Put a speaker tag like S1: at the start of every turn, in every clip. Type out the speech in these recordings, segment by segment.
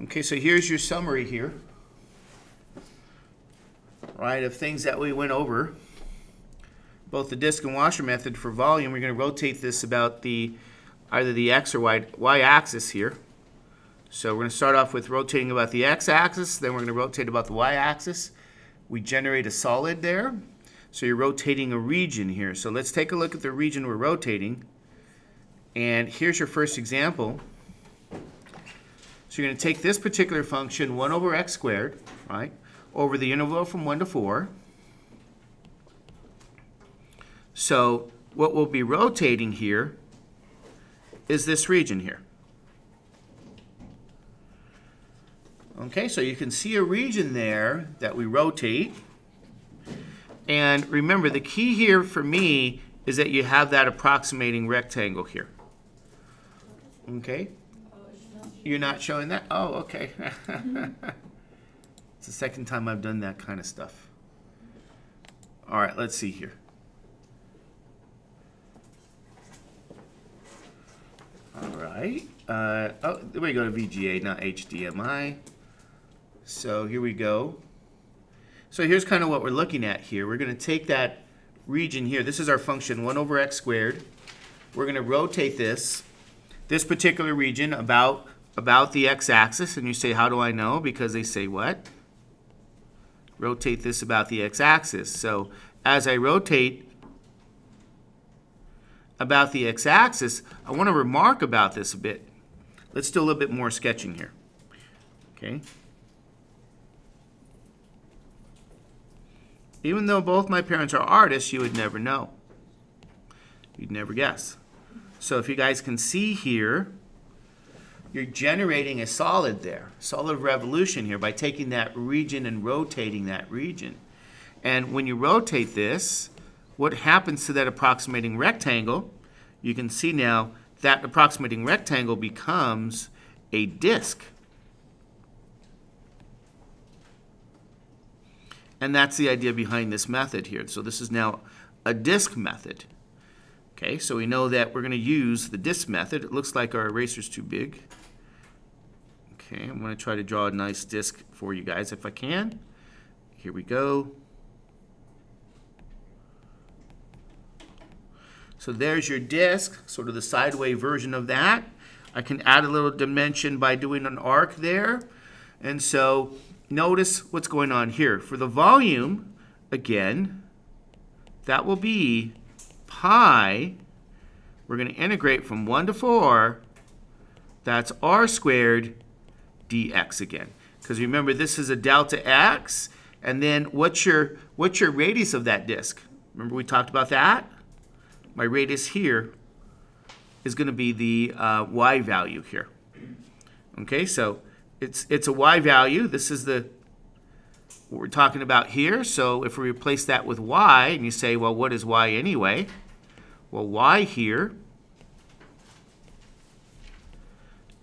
S1: Okay, so here's your summary here, right, of things that we went over. Both the disk and washer method for volume, we're going to rotate this about either the x or y axis here. So we're going to start off with rotating about the x-axis, then we're going to rotate about the y-axis. We generate a solid there, so you're rotating a region here. So let's take a look at the region we're rotating. And here's your first example. So you're going to take this particular function, 1 over x squared, right, over the interval from 1 to 4. So what we'll be rotating here is this region here. Okay, so you can see a region there that we rotate. And remember, the key here for me is that you have that approximating rectangle here. Okay? You're not showing that? Oh, okay. It's the second time I've done that kind of stuff. All right, let's see here. All right. Oh, we go to VGA, not HDMI. So here we go. So here's kind of what we're looking at here. We're going to take that region here. This is our function, 1 over x squared. We're going to rotate this particular region about the x-axis. And you say, how do I know? Because they say what? Rotate this about the x-axis. So as I rotate about the x-axis, I want to remark about this a bit. Let's do a little bit more sketching here. Okay. Even though both my parents are artists, you would never know. You'd never guess. So if you guys can see here, you're generating a solid there, solid revolution here by taking that region and rotating that region. And when you rotate this, what happens to that approximating rectangle? You can see now that approximating rectangle becomes a disk. And that's the idea behind this method here. So this is now a disk method. Okay, so we know that we're going to use the disk method. It looks like our eraser's too big. Okay, I'm going to try to draw a nice disk for you guys if I can. Here we go. So there's your disk, sort of the sideway version of that. I can add a little dimension by doing an arc there. And so notice what's going on here. For the volume, again, that will be pi. We're going to integrate from 1 to 4. That's r squared dx again. Because remember, this is a delta x. And then what's your radius of that disk? Remember we talked about that? My radius here is going to be the y value here. Okay, so it's a y value. This is what we're talking about here. So if we replace that with y, and you say, well, what is y anyway? Well, y here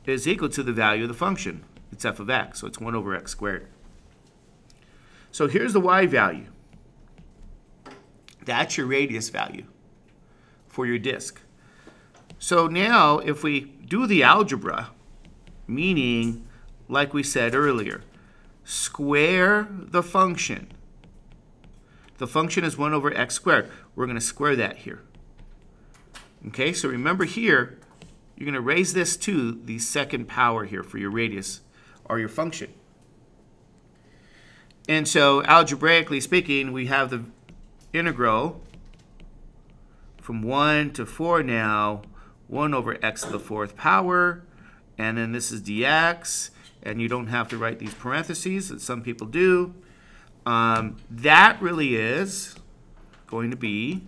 S1: is equal to the value of the function. It's f of x, so it's 1 over x squared. So here's the y value. That's your radius value for your disk. So now if we do the algebra, meaning, like we said earlier, square the function. The function is 1 over x squared. We're going to square that here. Okay, so remember here, you're going to raise this to the second power here for your radius or your function. And so algebraically speaking, we have the integral from 1 to 4 now, 1 over x to the 4th power, and then this is dx, and you don't have to write these parentheses that some people do. That really is going to be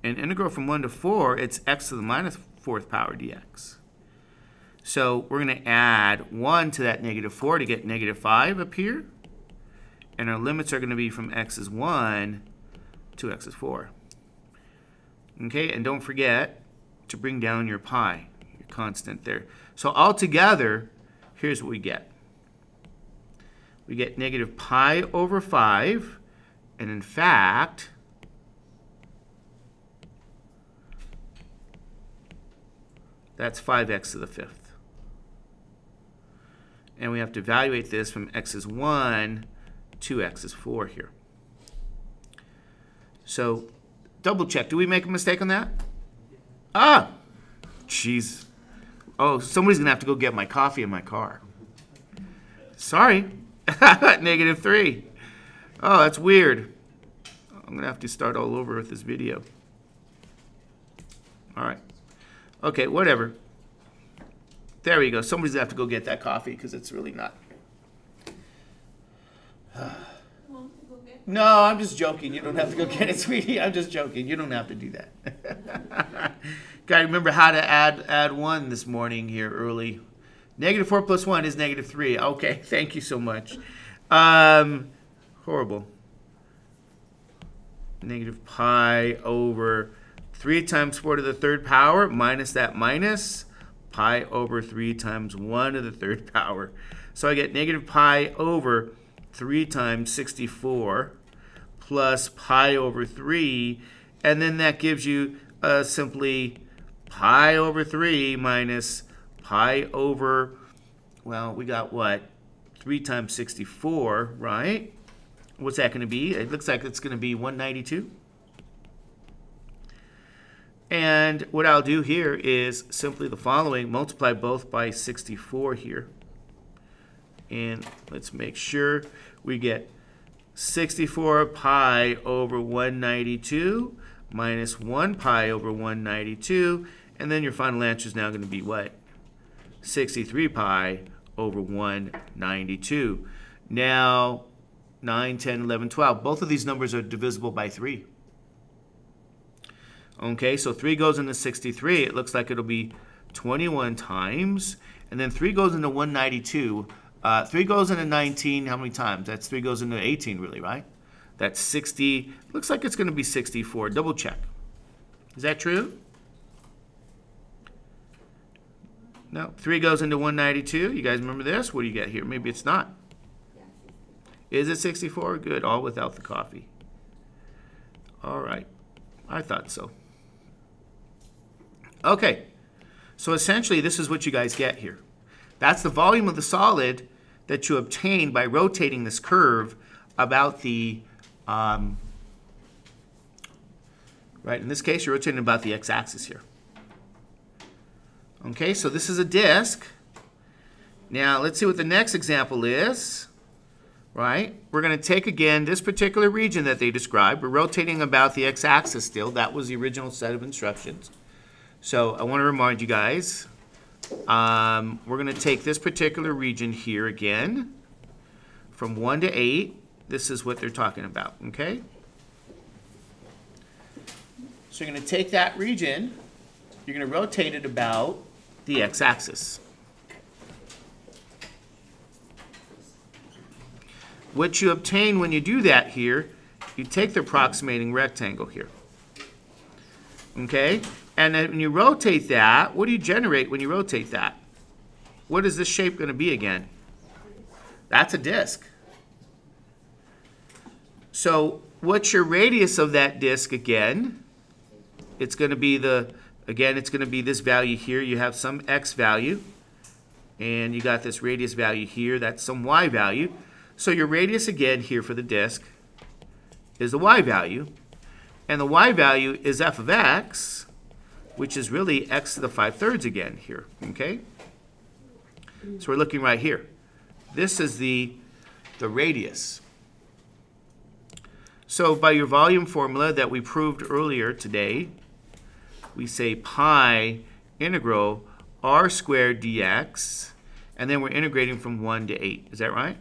S1: an integral from 1 to 4, it's x to the minus 4th power dx. So we're going to add 1 to that negative 4 to get negative 5 up here. And our limits are going to be from x is 1 to x is 4. Okay, and don't forget to bring down your pi, your constant there. So altogether, here's what we get. We get negative pi over 5, and in fact, That's 5x to the 5th. And we have to evaluate this from x is 1 to x is 4 here. So double check. Do we make a mistake on that? Ah! Jeez. Oh, somebody's going to have to go get my coffee in my car. Sorry. -3. Oh, that's weird. I'm going to have to start all over with this video. All right. Okay, whatever. There we go. Somebody's going to have to go get that coffee because it's really not. No, I'm just joking. You don't have to go get it, sweetie. I'm just joking. You don't have to do that. Gotta remember how to add 1 this morning here early. -4 plus 1 is -3. Okay, thank you so much. Horrible. -pi over 3 times 4 to the 3rd power minus that minus pi over 3 times 1 to the 3rd power. So I get -pi over 3 times 64 plus pi over 3, and then that gives you simply pi over 3 minus pi over, well, we got what? 3 times 64, right? What's that going to be? It looks like it's going to be 192. And what I'll do here is simply the following. Multiply both by 64 here. And let's make sure we get 64 pi over 192 minus 1 pi over 192. And then your final answer is now going to be what? 63 pi over 192. Now, 9, 10, 11, 12. Both of these numbers are divisible by 3. Okay, so 3 goes into 63. It looks like it'll be 21 times. And then 3 goes into 192. 3 goes into 19. How many times? That's 3 goes into 18, really, right? That's 60. Looks like it's going to be 64. Double check. Is that true? No. 3 goes into 192. You guys remember this? What do you get here? Maybe it's not. Is it 64? Good. All without the coffee. All right. I thought so. Okay. So essentially, this is what you guys get here. That's the volume of the solid that you obtain by rotating this curve about the, right, in this case, you're rotating about the x-axis here. Okay, so this is a disk. Now, let's see what the next example is. Right? We're going to take, again, this particular region that they described. We're rotating about the x-axis still. That was the original set of instructions. So I want to remind you guys, we're going to take this particular region here again, from 1 to 8. This is what they're talking about, okay? So you're going to take that region, you're going to rotate it about the x-axis. What you obtain when you do that here, you take the approximating rectangle here. Okay? And then when you rotate that, what do you generate when you rotate that? What is this shape going to be again? That's a disk. So what's your radius of that disk again? It's going to be it's going to be this value here. You have some x value, and you got this radius value here. That's some y value. So your radius again here for the disk is the y value. And the y value is f of x, which is really x to the 5/3 again here, okay? So we're looking right here. This is the radius. So by your volume formula that we proved earlier today, we say pi integral r squared dx, and then we're integrating from 1 to 8. Is that right?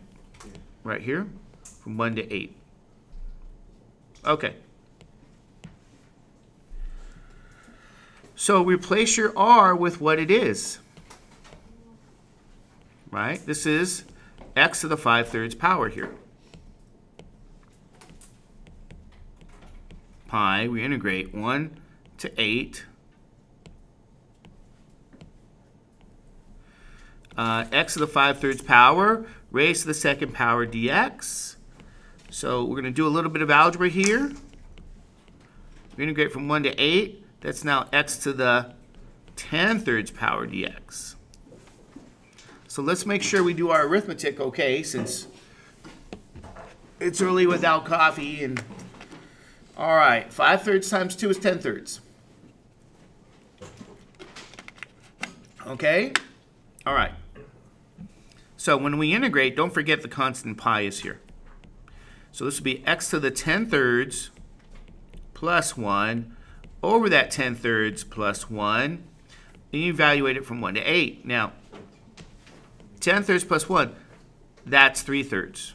S1: Right here, from 1 to 8. Okay. So replace your r with what it is. Right? This is x to the 5/3 power here. Pi, we integrate 1 to 8. X to the 5/3 power, raised to the 2nd power dx. So we're going to do a little bit of algebra here. We integrate from 1 to 8. That's now x to the 10⁻³ power dx. So let's make sure we do our arithmetic okay, since it's early without coffee. And all right, 5/3 times 2 is 10⁻³. Okay? All right. So when we integrate, don't forget the constant pi is here. So this would be x to the 10⁻³ plus 1 over that 10⁻³ plus 1. And you evaluate it from 1 to 8. Now, 10⁻³ plus 1, that's 3/3.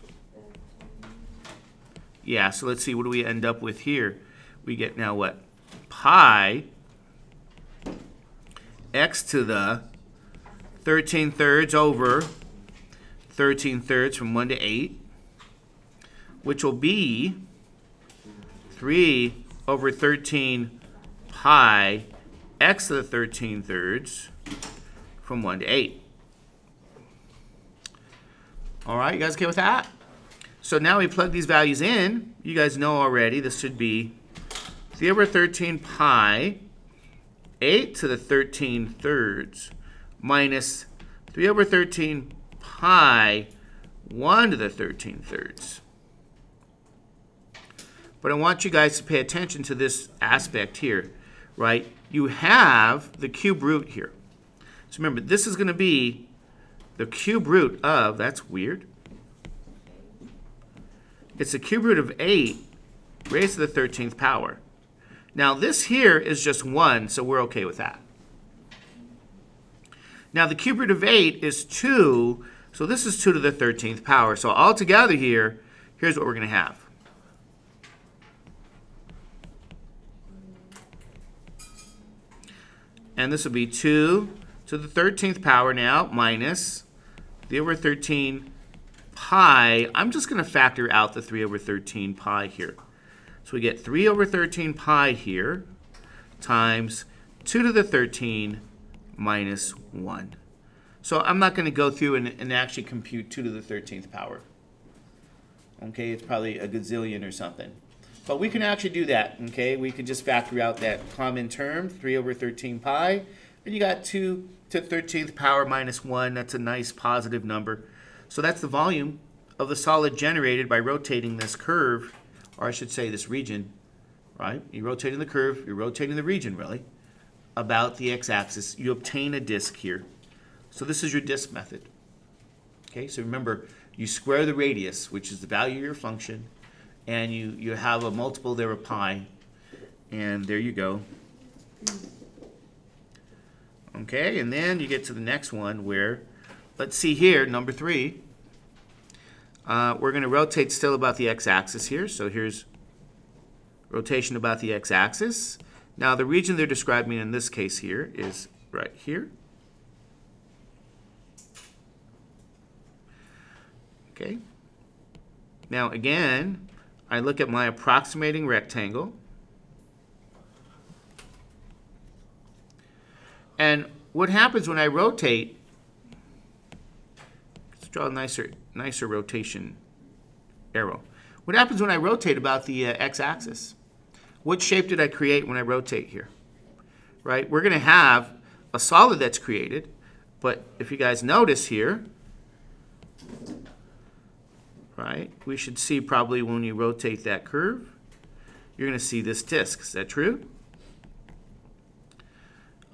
S1: Yeah, so let's see, what do we end up with here? We get now what? Pi x to the 13⁻³ over 13⁻³ from 1 to 8, which will be 3 over 13 pi x to the 13⁻³ from 1 to 8. All right, you guys okay with that? So now we plug these values in. You guys know already this should be 3 over 13 pi 8 to the 13⁻³ minus 3 over 13 pi 1 to the 13⁻³. But I want you guys to pay attention to this aspect here, right? You have the cube root here. So remember, this is going to be the cube root of, that's weird. It's the cube root of 8 raised to the 13th power. Now this here is just 1, so we're okay with that. Now the cube root of 8 is 2, so this is 2 to the 13th power. So all together here, here's what we're going to have. And this will be 2 to the 13th power now minus 3 over 13 pi. I'm just going to factor out the 3 over 13 pi here. So we get 3 over 13 pi here times 2 to the 13 minus 1. So I'm not going to go through and actually compute 2 to the 13th power. Okay, it's probably a gazillion or something. But we can actually do that, okay? We can just factor out that common term, 3 over 13 pi, and you got 2 to the 13th power minus 1. That's a nice positive number. So that's the volume of the solid generated by rotating this curve, or I should say this region, right? You're rotating the curve, you're rotating the region, really, about the x-axis. You obtain a disk here. So this is your disk method. Okay, so remember, you square the radius, which is the value of your function, and you have a multiple there of pi, and there you go. Okay, and then you get to the next one where, let's see here, number 3. We're going to rotate still about the x-axis here. So here's rotation about the x-axis. Now the region they're describing in this case here is right here. Okay. Now again, I look at my approximating rectangle. And what happens when I rotate, let's draw a nicer rotation arrow. What happens when I rotate about the x-axis? What shape did I create when I rotate here? Right? We're going to have a solid that's created, but if you guys notice here, right, we should see probably when you rotate that curve, you're going to see this disk. Is that true?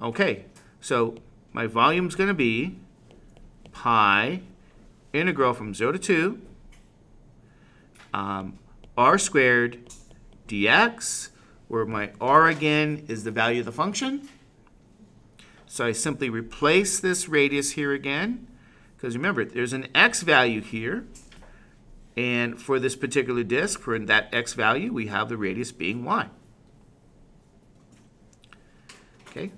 S1: Okay, so my volume is going to be pi integral from 0 to 2 r squared dx, where my r again is the value of the function. So I simply replace this radius here again, because remember, there's an x value here, and for this particular disk, for that x value, we have the radius being y. Okay,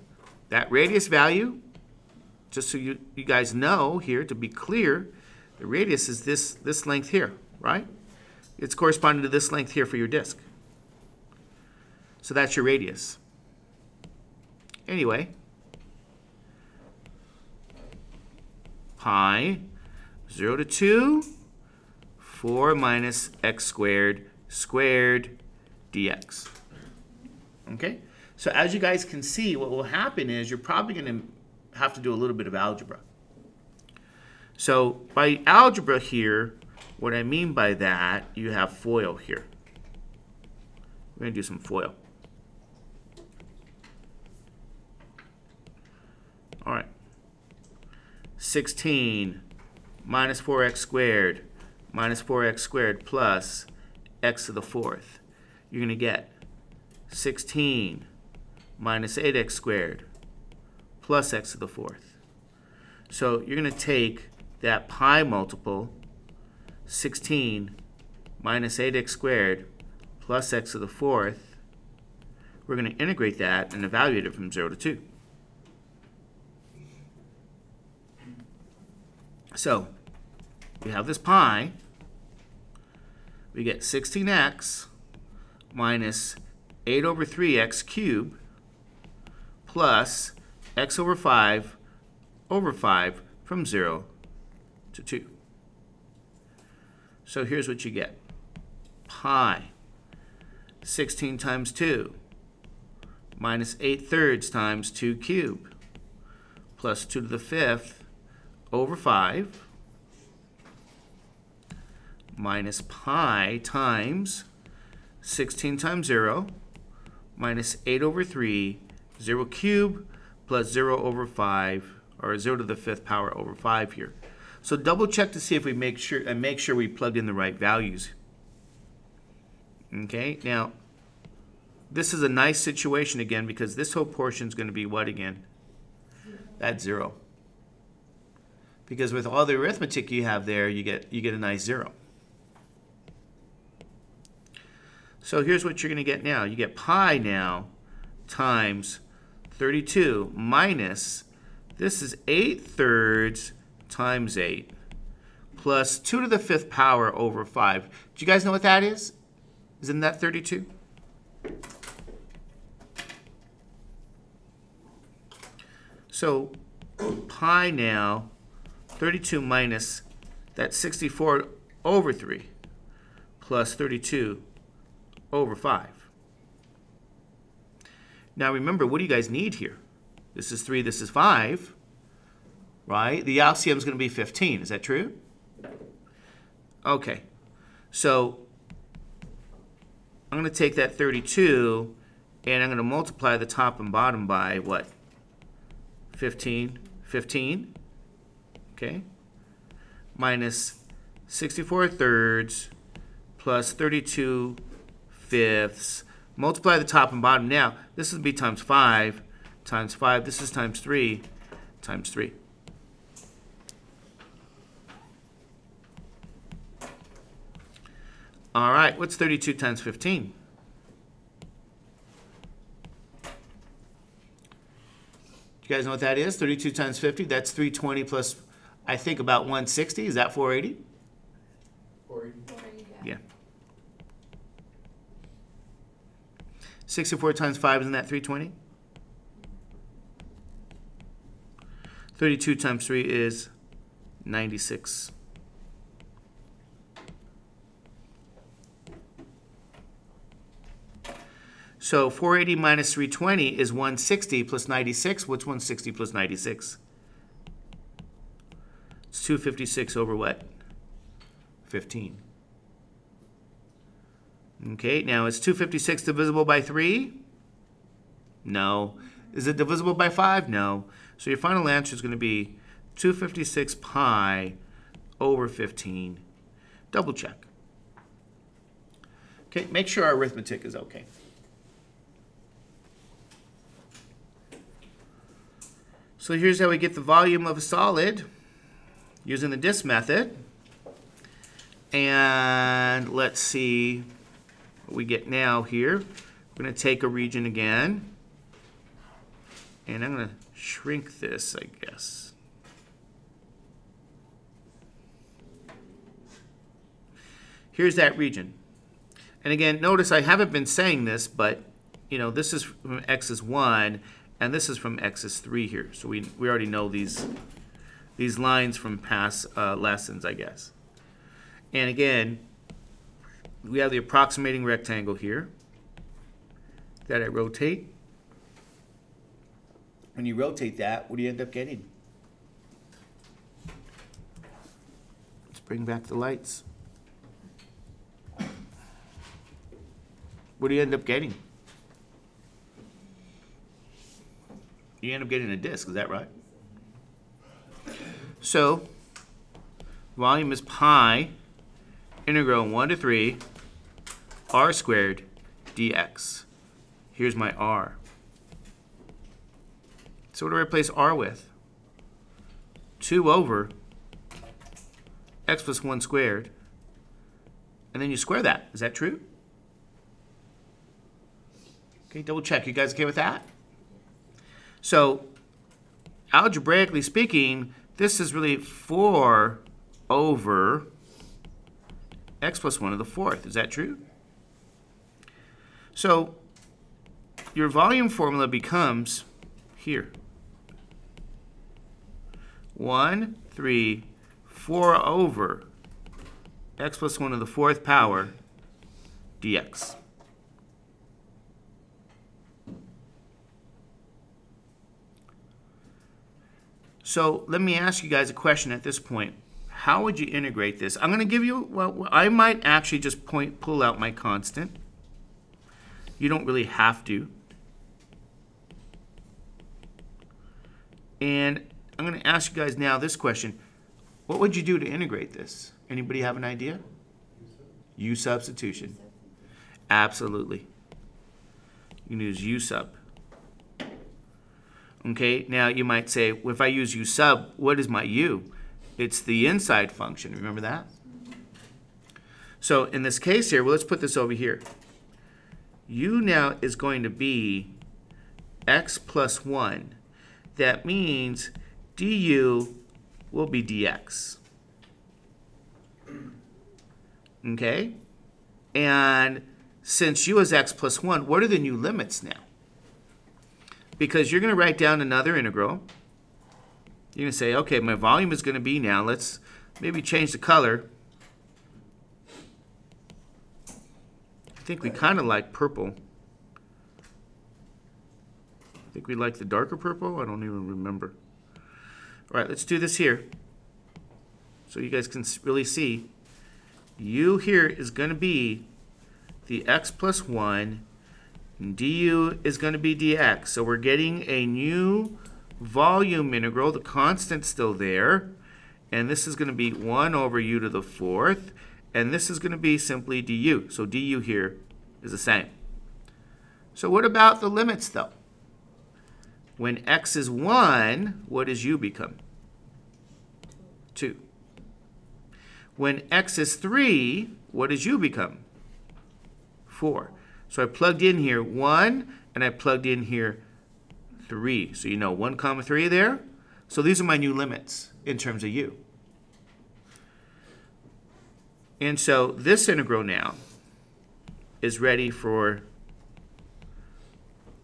S1: that radius value, just so you guys know here, to be clear, the radius is this length here, right? It's corresponding to this length here for your disk. So that's your radius. Anyway, pi 0 to 2, 4 minus x squared squared dx. Okay? So as you guys can see, what will happen is you're probably going to have to do a little bit of algebra. So by algebra here, what I mean by that, you have FOIL here. We're going to do some FOIL. All right. 16 minus 4x squared minus 4x squared plus x to the fourth. You're going to get 16 minus 8x squared plus x to the fourth. So you're going to take that pi multiple, 16 minus 8x squared plus x to the fourth. We're going to integrate that and evaluate it from 0 to 2. So we have this pi. We get 16x minus 8 over 3x cubed plus x over 5 from 0 to 2. So here's what you get. Pi 16 times 2 minus 8/3 times 2 cubed plus 2 to the 5th over 5 minus pi times 16 times 0 minus 8 over 3, 0 cubed plus 0 over 5, or 0 to the 5th power over 5 here. So double check to see if we make sure we plugged in the right values. Okay, now this is a nice situation again because this whole portion is going to be what again? That's 0. Because with all the arithmetic you have there, you get a nice 0. So here's what you're going to get now. You get pi now times 32 minus, this is 8/3 times 8 plus 2 to the 5th power over 5. Do you guys know what that is? Isn't that 32? So pi now, 32 minus that 64 over 3 plus 32 over 5. Now remember, what do you guys need here? This is 3, this is 5, right? The LCM is going to be 15. Is that true? Okay. So I'm going to take that 32 and I'm going to multiply the top and bottom by what? 15. 15. Okay. Minus 64/3 plus 32/5. Multiply the top and bottom. Now, this would be times 5 times 5. This is times 3 times 3. All right, what's 32 times 15? You guys know what that is? 32 times 50, that's 320 plus, I think, about 160. Is that 480?
S2: 480.
S1: Yeah. 64 times 5, isn't that 320? 32 times 3 is 96. So 480 minus 320 is 160 plus 96. What's 160 plus 96? It's 256 over what? 15. Okay, now is 256 divisible by 3? No. Is it divisible by 5? No. So your final answer is going to be 256 pi over 15. Double check. Okay, make sure our arithmetic is okay. So here's how we get the volume of a solid using the disk method. And let's see what we get now here. We're going to take a region again. And I'm going to shrink this, I guess. Here's that region. And again, notice I haven't been saying this, but you know, this is from x is 1, and this is from x is 3 here. So we already know these lines from past lessons, I guess. And again, we have the approximating rectangle here that I rotate. when you rotate that, what do you end up getting? Let's bring back the lights. What do you end up getting? You end up getting a disk, is that right? So, volume is pi integral 1 to 3 r squared dx. Here's my r. So what do I replace r with? 2 over x plus 1 squared. And then you square that. Is that true? Okay, double check. You guys okay with that? So, algebraically speaking, this is really 4 over x plus 1 to the 4th. Is that true? So, your volume formula becomes here. 1, 3, 4 over x plus 1 to the 4th power dx. So let me ask you guys a question at this point. How would you integrate this? I'm going to give you, well, I might actually just pull out my constant. You don't really have to. And I'm going to ask you guys now this question. What would you do to integrate this? Anybody have an idea? U substitution. Absolutely. You can use U sub. Okay, now you might say, well, if I use U sub, what is my U? It's the inside function. Remember that? So in this case here, well, let's put this over here. U now is going to be x plus 1. That means du will be dx. Okay? And since u is x plus 1, what are the new limits now? Because you're going to write down another integral. You're going to say, okay, my volume is going to be now, let's maybe change the color. I think we kind of like purple. I think we like the darker purple. I don't even remember. All right, let's do this here. So you guys can really see. U here is going to be the x plus 1. And du is going to be dx. So we're getting a new volume integral. The constant's still there. And this is going to be 1 over u to the 4th. And this is going to be simply du. So du here is the same. So what about the limits, though? When x is 1, what does u become? 2. When x is 3, what does u become? 4. So I plugged in here 1, and I plugged in here 3. So you know 1 comma 3 there. So these are my new limits in terms of u. And so this integral now is ready for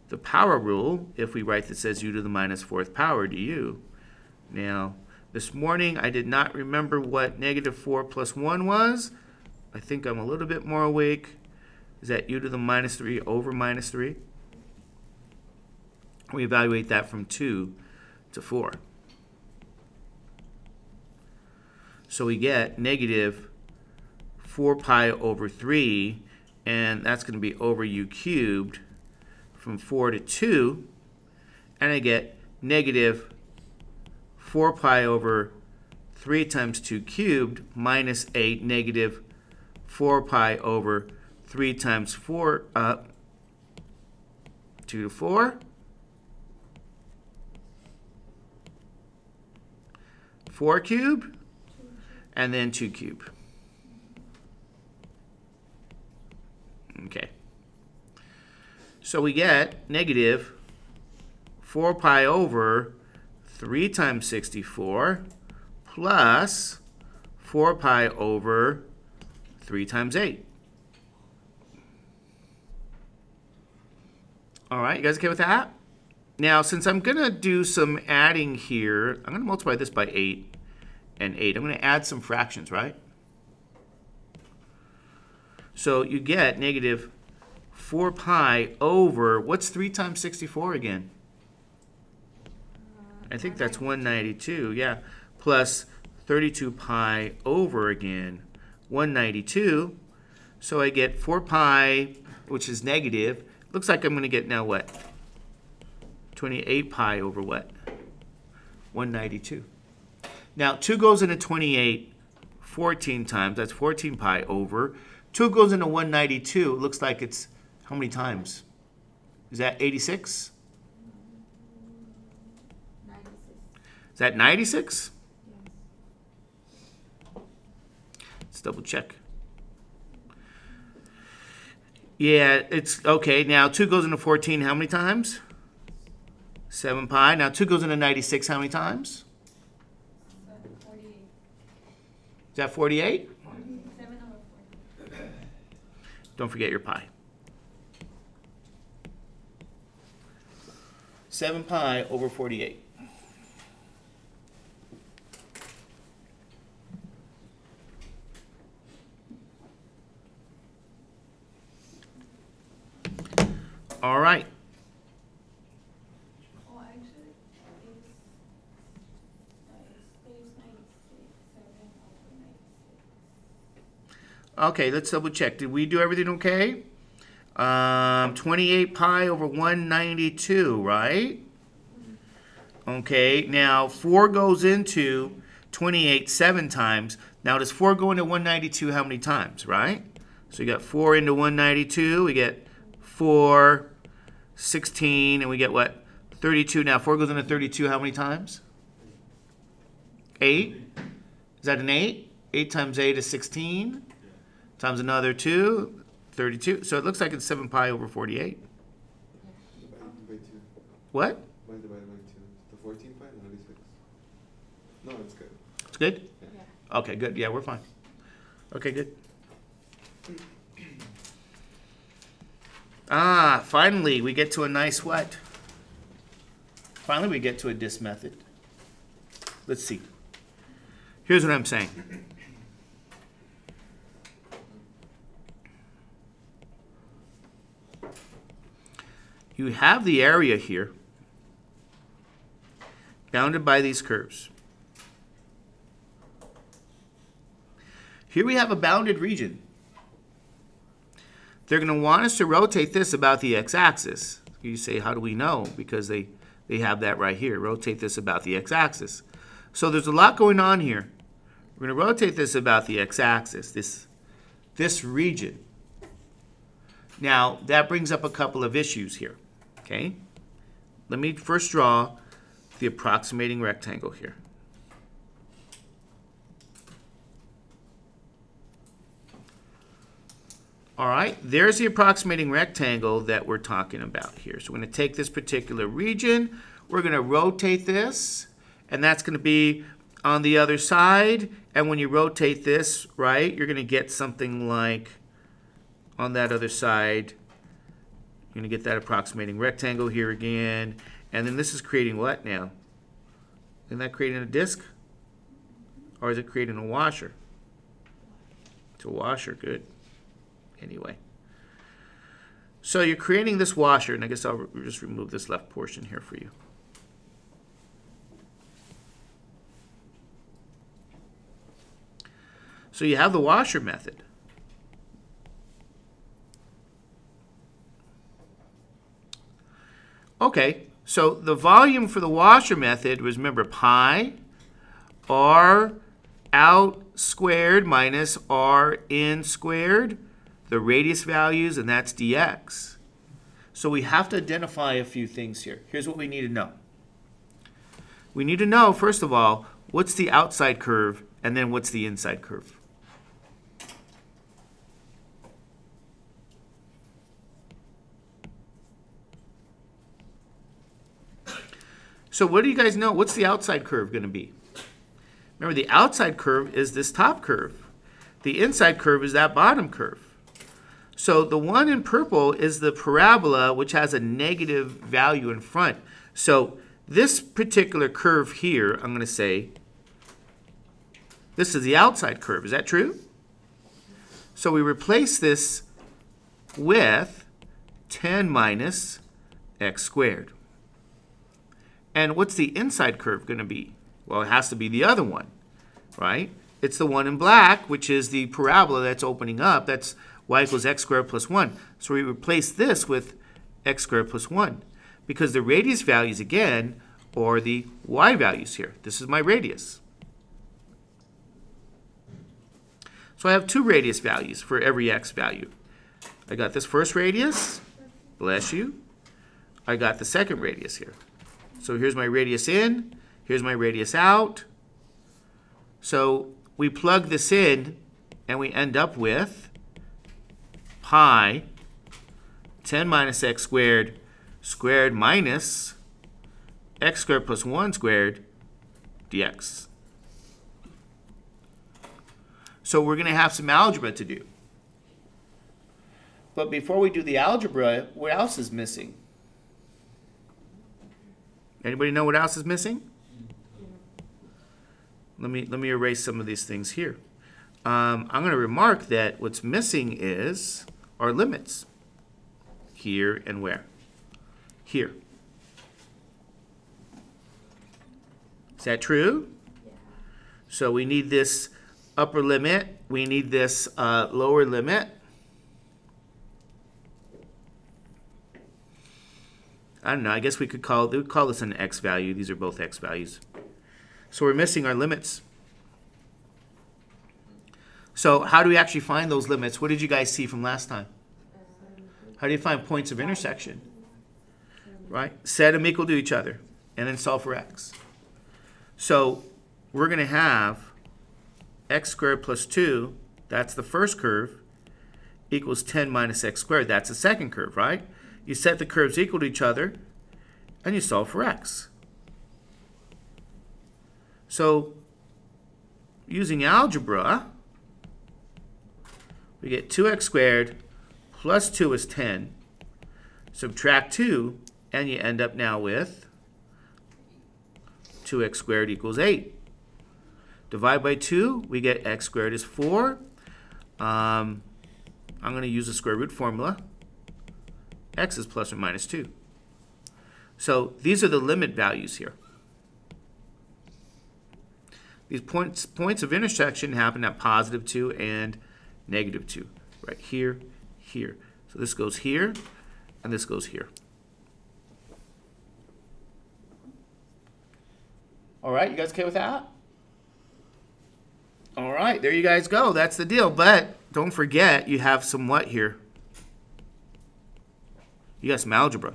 S1: the power rule if we write this as u to the minus 4th power du. Now, this morning I did not remember what negative 4 plus 1 was. I think I'm a little bit more awake. Is that u to the minus 3 over minus 3? We evaluate that from 2 to 4. So we get negative 4 pi over 3, and that's going to be over u cubed from 4 to 2. And I get negative 4 pi over 3 times 2 cubed minus a negative 4 pi over 3 times 4 up 2 to 4. 4 cubed, and then 2 cubed. Okay. So we get negative 4 pi over 3 times 64 plus 4 pi over 3 times 8. All right, you guys okay with that? Now, since I'm going to do some adding here, I'm going to multiply this by 8 and 8. I'm going to add some fractions, right? So you get negative 4 pi over, what's 3 times 64 again? I think that's 192, yeah, plus 32 pi over again 192. So I get 4 pi, which is negative. Looks like I'm going to get now what? 28 pi over what? 192. Now 2 goes into 28 14 times. That's 14 pi over. 2 goes into 192. It looks like it's how many times? Is that 86?
S2: 96.
S1: Is that 96?
S2: Yes.
S1: Let's double check. Yeah, it's okay. Now 2 goes into 14 how many times? 7 pi. Now 2 goes into 96 how many times?
S2: 48.
S1: Is that 48?
S2: 7 over 40.
S1: Don't forget your pi. 7 pi over 48. All right.
S2: Oh, actually, it's 96, 7 over 96.
S1: Okay, let's double check. Did we do everything okay? 28 pi over 192, right? Okay, now 4 goes into 28 7 times. Now does 4 go into 192 how many times, right? So you got 4 into 192, we get 4, 16, and we get what? 32. Now 4 goes into 32 how many times? 8. Is that an 8? 8 times 8 is 16. Times another 2. 32. So it looks like it's 7 pi over 48.
S3: By 2.
S1: What?
S3: Divided by 2. The 14 pi, 96. No, it's good.
S1: It's good?
S2: Yeah.
S1: Okay, good. Yeah, we're fine. Okay, good. Ah, finally we get to a nice what? Finally we get to a disk method. Let's see. Here's what I'm saying. You have the area here bounded by these curves. Here we have a bounded region. They're going to want us to rotate this about the x-axis. You say, how do we know? Because they have that right here. Rotate this about the x-axis. So there's a lot going on here. We're going to rotate this about the x-axis, this region. Now, that brings up a couple of issues here. Okay? Let me first draw the approximating rectangle here. All right, there's the approximating rectangle that we're talking about here. So we're going to take this particular region, we're going to rotate this, and that's going to be on the other side. And when you rotate this, right, you're going to get something like on that other side, you're going to get that approximating rectangle here again. And then this is creating what now? Isn't that creating a disk? Or is it creating a washer? It's a washer, good. Anyway, so you're creating this washer, and I guess I'll just remove this left portion here for you. So you have the washer method. Okay, so the volume for the washer method was, remember, pi r out squared minus r in squared. The radius values, and that's dx. So we have to identify a few things here. Here's what we need to know. We need to know, first of all, what's the outside curve, and then what's the inside curve. So what do you guys know? What's the outside curve going to be? Remember, the outside curve is this top curve. The inside curve is that bottom curve. So the one in purple is the parabola, which has a negative value in front. So this particular curve here, I'm going to say, this is the outside curve. Is that true? So we replace this with 10 minus x squared. And what's the inside curve going to be? Well, it has to be the other one, right? It's the one in black, which is the parabola that's opening up. That's y equals x squared plus 1. So we replace this with x squared plus 1 because the radius values, again, are the y values here. This is my radius. So I have two radius values for every x value. I got this first radius, bless you. I got the second radius here. So here's my radius in, here's my radius out. So we plug this in and we end up with pi 10 minus x squared squared minus x squared plus 1 squared dx. So we're going to have some algebra to do. But before we do the algebra, what else is missing? Anybody know what else is missing? Let me erase some of these things here. I'm going to remark that what's missing is our limits. Here and where? Here. Is that true?
S2: Yeah.
S1: So we need this upper limit. We need this lower limit. I don't know. I guess we would call this an x value. These are both x values. So we're missing our limits. So how do we actually find those limits? What did you guys see from last time? How do you find points of intersection? Right? Set them equal to each other and then solve for x. So we're going to have x squared plus 2, that's the first curve, equals 10 minus x squared. That's the second curve, right? You set the curves equal to each other and you solve for x. So using algebra, we get 2x squared plus 2 is 10. Subtract 2, and you end up now with 2x squared equals 8. Divide by 2, we get x squared is 4. I'm going to use the square root formula. X is plus or minus 2. So these are the limit values here. These points of intersection happen at positive 2 and negative 2. Right here, here. So this goes here, and this goes here. All right, you guys okay with that? All right, there you guys go. That's the deal. But don't forget, you have some what here? You got some algebra.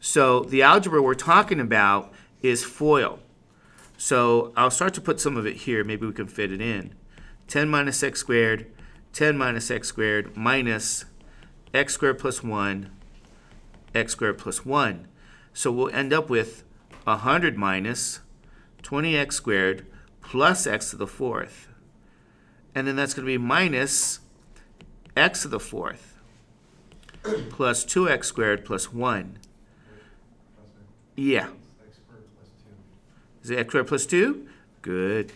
S1: So the algebra we're talking about is FOIL. So I'll start to put some of it here. Maybe we can fit it in. 10 minus x squared, 10 minus x squared minus x squared plus 1, x squared plus 1. So we'll end up with 100 minus 20x squared plus x to the 4th. And then that's going to be minus x to the 4th plus 2x squared plus 1. Yeah. Is it x squared plus 2? Good.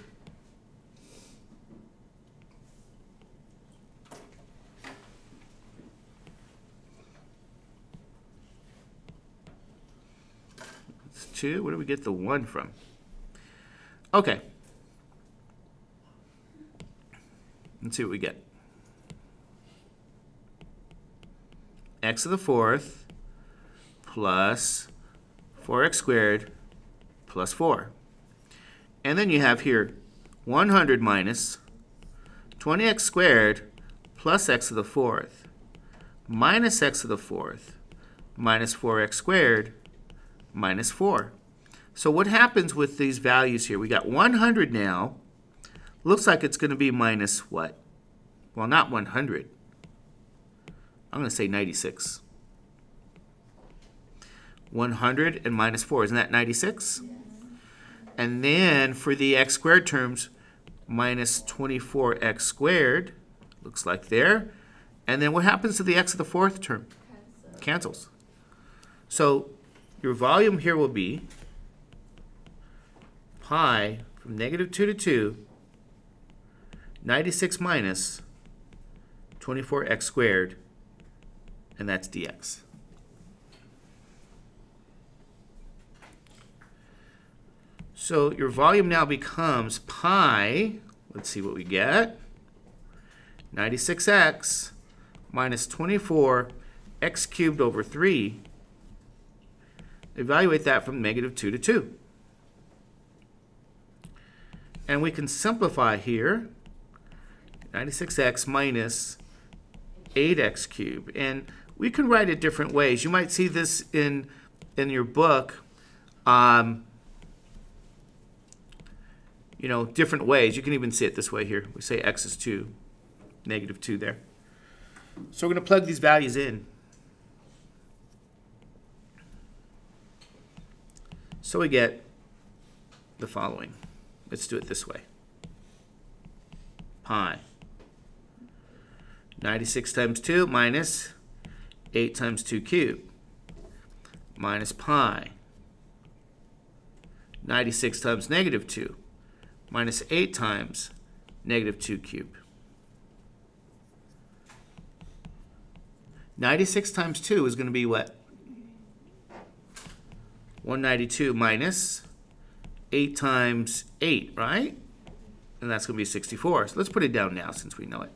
S1: It's 2. Where do we get the 1 from? Okay. Let's see what we get. X to the 4th plus 4x squared plus 4. And then you have here 100 minus 20x squared plus x to the 4th minus x to the 4th minus 4x squared minus 4. So what happens with these values here? We got 100 now. Looks like it's going to be minus what? Well, not 100. I'm going to say 96. 100 and minus 4. Isn't that 96?
S2: Yes.
S1: And then for the x squared terms, minus 24x squared. Looks like there. And then what happens to the x to the 4th term? Cancels. So your volume here will be pi from negative 2 to 2, 96 minus 24x squared, and that's dx. So your volume now becomes pi, let's see what we get, 96x minus 24 x cubed over 3. Evaluate that from -2 to 2. And we can simplify here, 96x minus 8x cubed. And we can write it different ways. You might see this in your book, you know, different ways. You can even see it this way here. We say x is 2, -2 there. So we're going to plug these values in. So we get the following. Let's do it this way. Pi. 96 times 2 minus 8 times 2 cubed minus pi. 96 times -2 minus 8 times -2 cubed. 96 times 2 is going to be what? 192 minus 8 times 8, right? And that's going to be 64. So let's put it down now since we know it.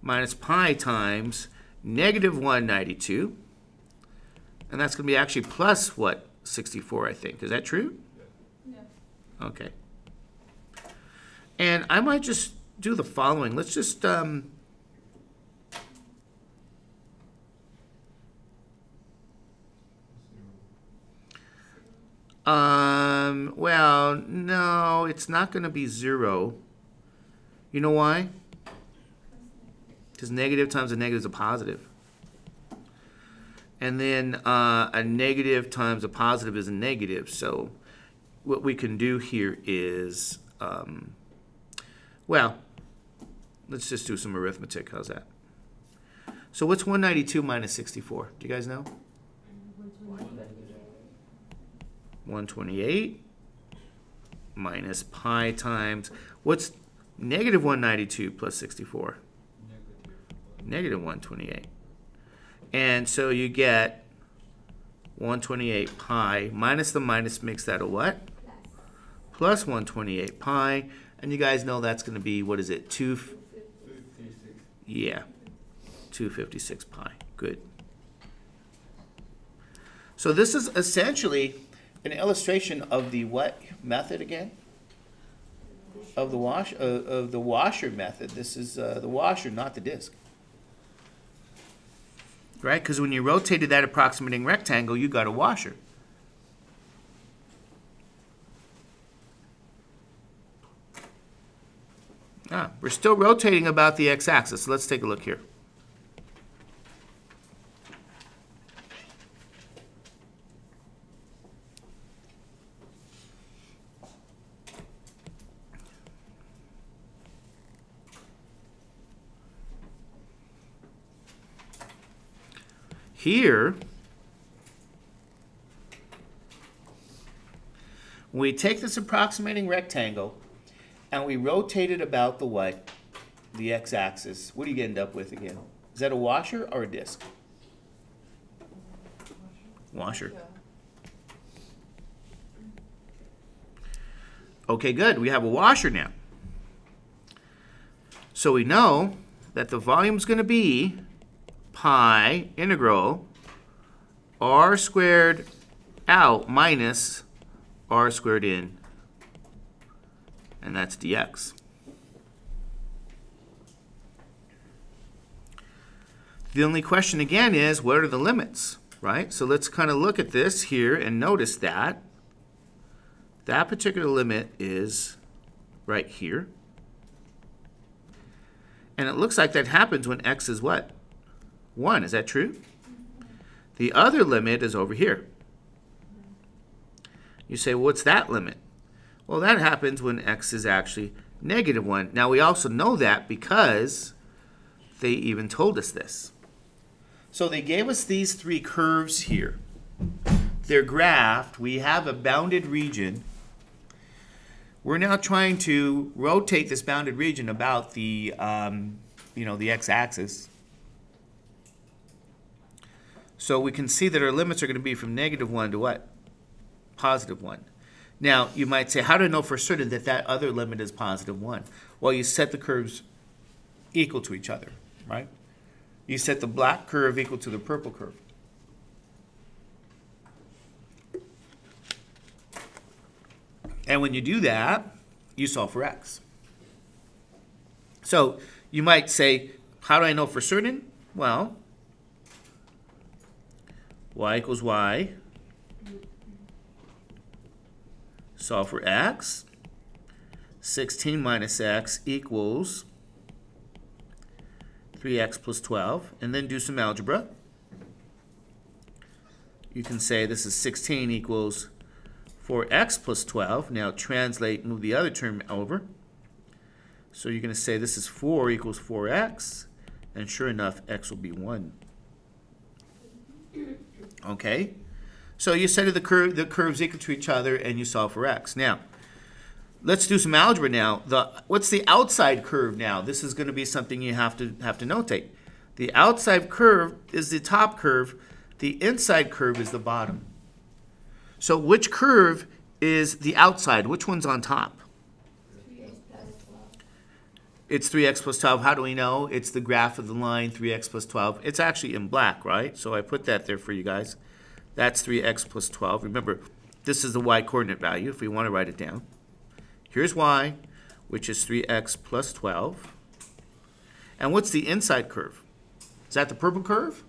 S1: Minus pi times -192. And that's going to be actually plus what? 64, I think. Is that true?
S2: No.
S1: Okay. And I might just do the following. Let's just well, no, it's not going to be 0. You know why? Because negative times a negative is a positive. And then a negative times a positive is a negative. So what we can do here is, well, let's just do some arithmetic. How's that? So what's 192 minus 64? Do you guys know? 128 minus pi times, what's -192 plus 64? -128. And so you get 128 pi minus the minus makes that a what? Plus 128 pi. And you guys know that's going to be, what is it? 256 pi. Good. So this is essentially an illustration of the what method again? Of the washer method. This is the washer, not the disk. Right? Because when you rotated that approximating rectangle, you got a washer. We're still rotating about the x-axis. So let's take a look here. Here, we take this approximating rectangle and we rotate it about the what? The x-axis. What do you end up with again? Is that a washer or a disk? Washer. Okay, good. We have a washer now. So we know that the volume is going to be pi integral r squared out minus r squared in. And that's dx. The only question again is, what are the limits, right? So let's kind of look at this here and notice that that particular limit is right here. And it looks like that happens when x is what? 1. Is that true? The other limit is over here. You say, well, what's that limit? Well, that happens when x is actually -1. Now, we also know that because they even told us this. So they gave us these three curves here. They're graphed. We have a bounded region. We're now trying to rotate this bounded region about the, the x-axis. So we can see that our limits are going to be from -1 to what? +1. Now, you might say, how do I know for certain that that other limit is +1? Well, you set the curves equal to each other, right? You set the black curve equal to the purple curve. And when you do that, you solve for x. So you might say, how do I know for certain? Well, y equals y. Solve for x. 16 minus x equals 3x plus 12. And then do some algebra. You can say this is 16 equals 4x plus 12. Now translate, move the other term over. So you're going to say this is 4 equals 4x. And sure enough, x will be 1. Okay? So you set the curves equal to each other and you solve for x. Now, let's do some algebra now. What's the outside curve now? This is going to be something you have to notate. The outside curve is the top curve. The inside curve is the bottom. So which curve is the outside? Which one's on top?
S2: 3x plus 12.
S1: It's 3x plus 12. How do we know? It's the graph of the line 3x plus 12. It's actually in black, right? So I put that there for you guys. That's 3x plus 12. Remember, this is the y coordinate value if we want to write it down. Here's y, which is 3x plus 12. And what's the inside curve? Is that the purple curve?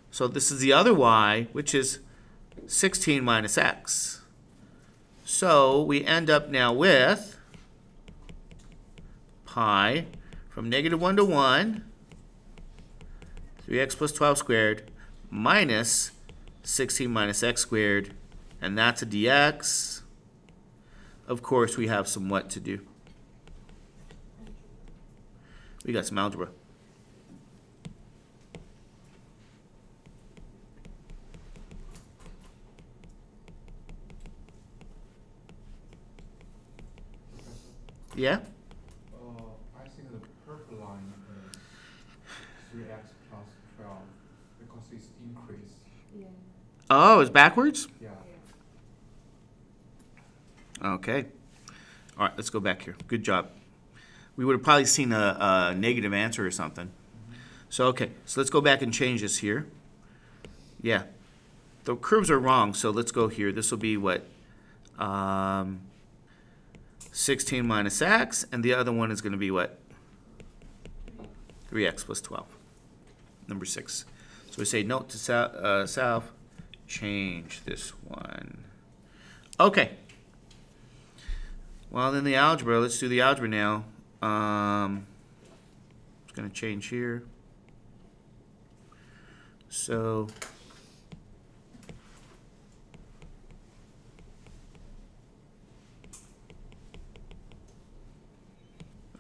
S1: So this is the other y, which is 16 minus x. So we end up now with pi from -1 to 1, 3x plus 12 squared, minus 16 minus x squared, and that's a dx. Of course, we have some what to do. We got some algebra. Yeah?
S4: I think the purple line is 3x plus 12 because it's increased.
S2: Yeah.
S1: Oh, it's backwards?
S4: Yeah.
S1: Okay. All right, let's go back here. Good job. We would have probably seen a negative answer or something. So, okay. So let's go back and change this here. Yeah. The curves are wrong, so let's go here. This will be what? 16 minus x, and the other one is going to be what? 3x plus 12. Number 6. So we say note to self, change this one. Okay. Well, then the algebra, let's do the algebra now. It's going to change here. So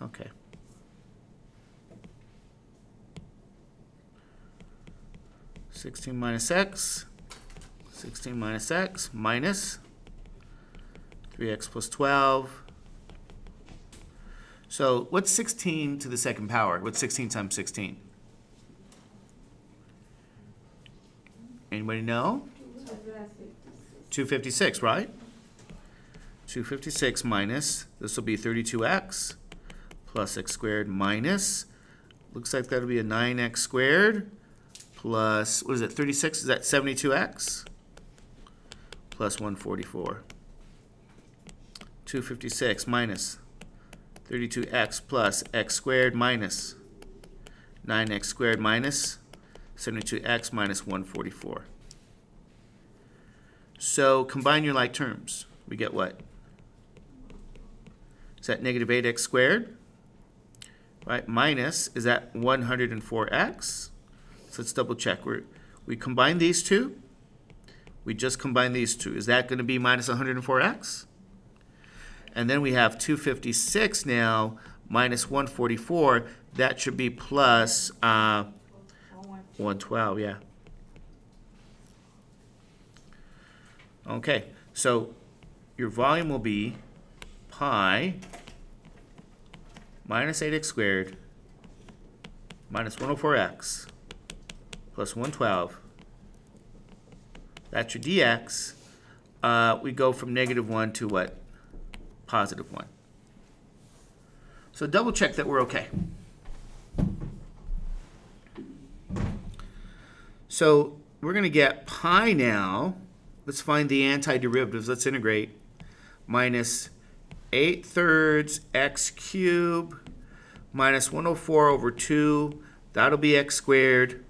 S1: okay. (16 minus x) minus 3x plus 12. So what's 16 to the second power? What's 16 times 16? Anybody know? 256, right? 256 minus, this will be 32x plus x squared minus, looks like that'll be a 9x squared plus, what is it, 36? Is that 72x? Plus 144. 256 minus 32x plus x squared minus 9x squared minus 72x minus 144. So combine your like terms. We get what? Is that negative 8x squared? Right, minus, is that 104x? So let's double check. We combine these two. We just combine these two. Is that going to be minus 104x? And then we have 256 now minus 144. That should be plus 112, yeah. Okay, so your volume will be pi minus 8x squared minus 104x plus 112. That's your dx. We go from -1 to what? +1. So double check that we're okay. So we're going to get pi now. Let's find the antiderivatives. Let's integrate. Minus 8/3 x cubed minus 104 over 2. That'll be x squared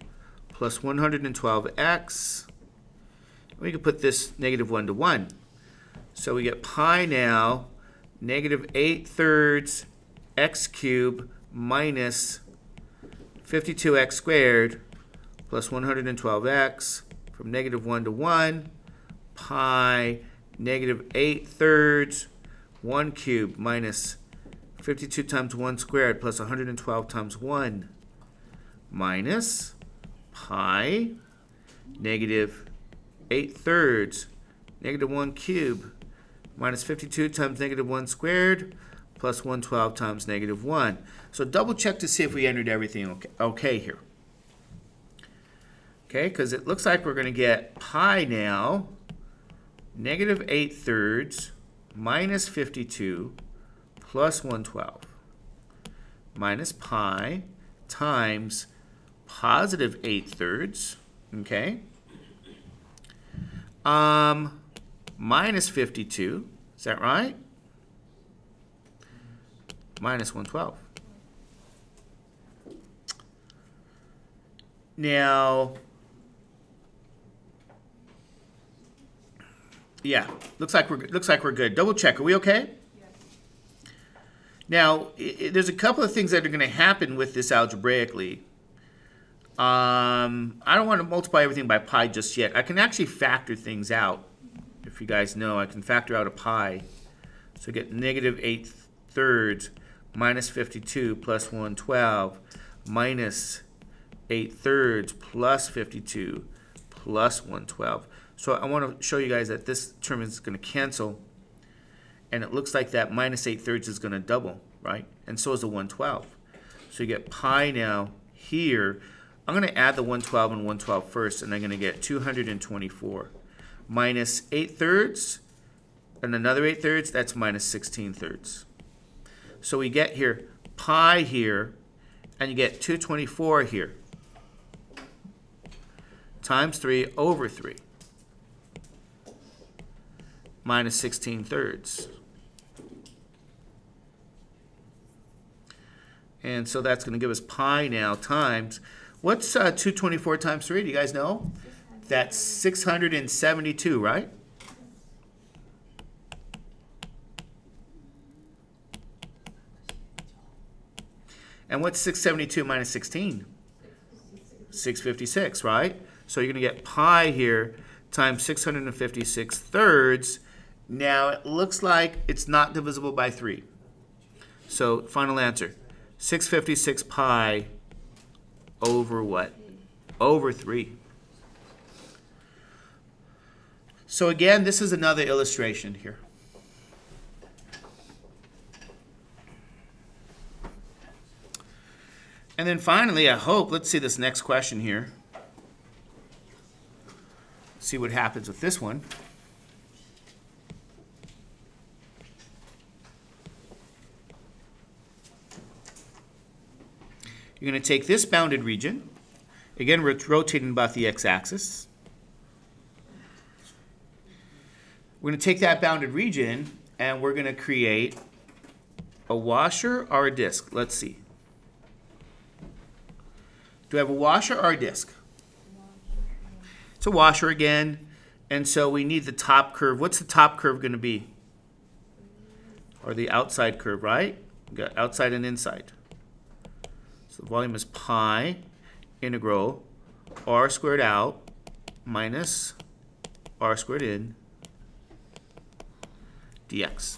S1: plus 112x. We can put this -1 to 1. So we get pi now, -8/3 x cubed minus 52x squared plus 112x from -1 to 1. Pi -8/3 1 cubed minus 52 times 1 squared plus 112 times 1 minus pi -8/3 -1 cubed minus 52 times -1 squared plus 112 times -1. So double check to see if we entered everything okay here. Okay, because it looks like we're going to get pi now, -8/3 minus 52 plus 112 minus pi times +8/3, okay, minus 52, is that right? Minus 112. Now, yeah, looks like we're good. Double check. Are we okay? Yes. Now, there's a couple of things that are going to happen with this algebraically. I don't want to multiply everything by pi just yet. I can actually factor things out. If you guys know, I can factor out a pi. So get -8/3 minus 52 plus 112 minus 8/3 plus 52 plus 112. So I want to show you guys that this term is going to cancel. And it looks like that -8/3 is going to double, right? And so is the 112. So you get pi now here. I'm going to add the 112 and 112 first, and I'm going to get 224 minus 8/3 and another 8/3. That's minus 16/3. So we get here pi here, and you get 224 here times 3 over 3 minus 16/3. And so that's going to give us pi now times, what's 224 times 3? Do you guys know? That's 672, right? And what's 672 minus 16? 656, right? So you're going to get pi here times 656 thirds. Now it looks like it's not divisible by 3. So final answer, 656 pi over what? Over 3. So again, this is another illustration here. And then finally, I hope, let's see this next question here. See what happens with this one. You're going to take this bounded region. Again, we're rotating about the x-axis. We're going to take that bounded region, and we're going to create a washer or a disk. Let's see. Do we have a washer or a disk? It's a washer again, and so we need the top curve. What's the top curve going to be? Or the outside curve, right? We've got outside and inside. So the volume is pi integral r squared out minus r squared in dx.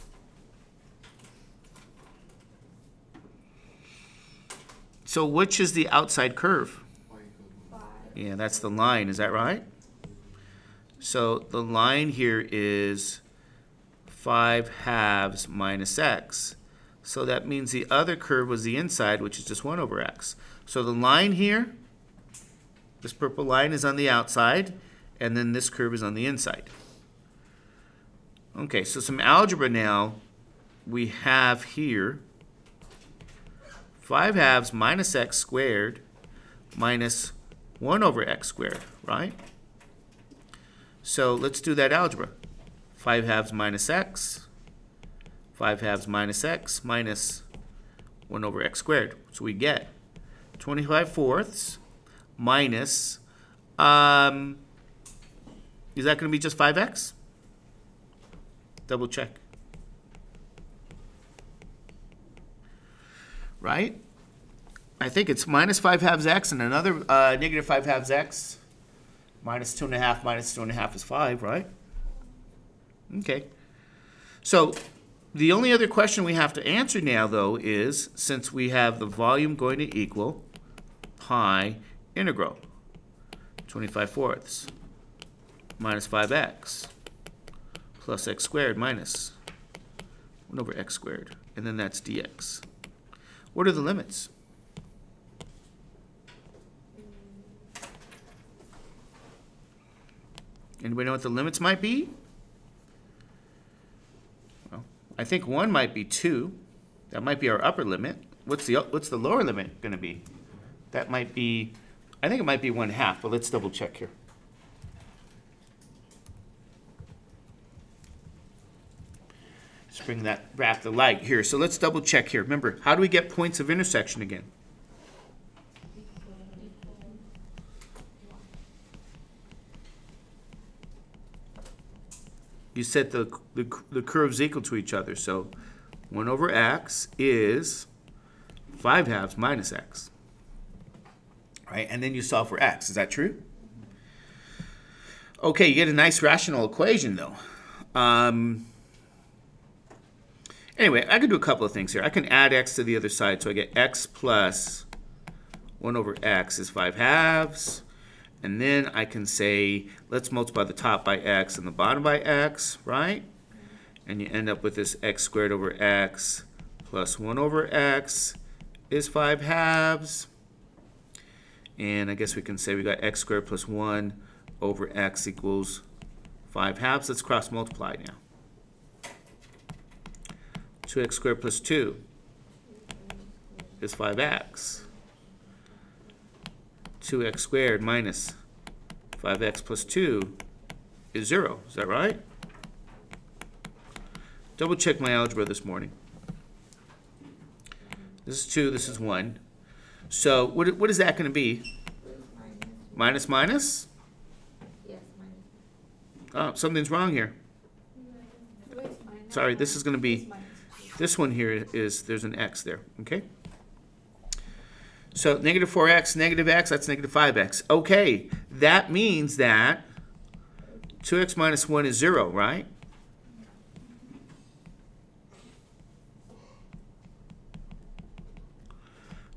S1: So which is the outside curve? Yeah, that's the line. Is that right? So the line here is 5/2 minus x. So that means the other curve was the inside, which is just 1 over x. So the line here This purple line is on the outside, and then this curve is on the inside. Okay, so some algebra now. We have here 5/2 minus x squared minus 1 over x squared, right? So let's do that algebra. 5/2 minus x, 5/2 minus x minus 1 over x squared. So we get 25/4 minus, is that going to be just 5x? Double check. Right? I think it's minus 5/2 x and another negative 5/2 x. Minus 2.5 minus 2.5 is 5, right? Okay. So the only other question we have to answer now, though, is since we have the volume going to equal pi integral 25/4 minus 5x plus x squared minus 1 over x squared, and then that's dx. What are the limits? Anybody know what the limits might be? Well, I think 1 might be 2. That might be our upper limit. What's the lower limit going to be? That might be, I think it might be 1/2, but let's double check here. Just bring that back to light here. So let's double check here. Remember, how do we get points of intersection again? You set the curves equal to each other. So 1 over x is 5/2 minus x. Right? And then you solve for x. Is that true? Okay, you get a nice rational equation, though. Anyway, I can do a couple of things here. I can add x to the other side, so I get x plus 1 over x is 5/2. And then I can say, let's multiply the top by x and the bottom by x, right? And you end up with this x squared over x plus 1 over x is 5/2. And I guess we can say we got x squared plus 1 over x equals 5/2. Let's cross multiply now. 2x squared plus 2 is 5x. 2x squared minus 5x plus 2 is 0. Is that right? Double check my algebra this morning. This is 2, this is 1. So what is that going to be? Minus minus?
S2: Yes, minus.
S1: Oh, something's wrong here. Sorry, this is going to be, this one here is, there's an x there, okay? So negative 4x, negative x, that's negative 5x. Okay, that means that 2x minus 1 is 0, right?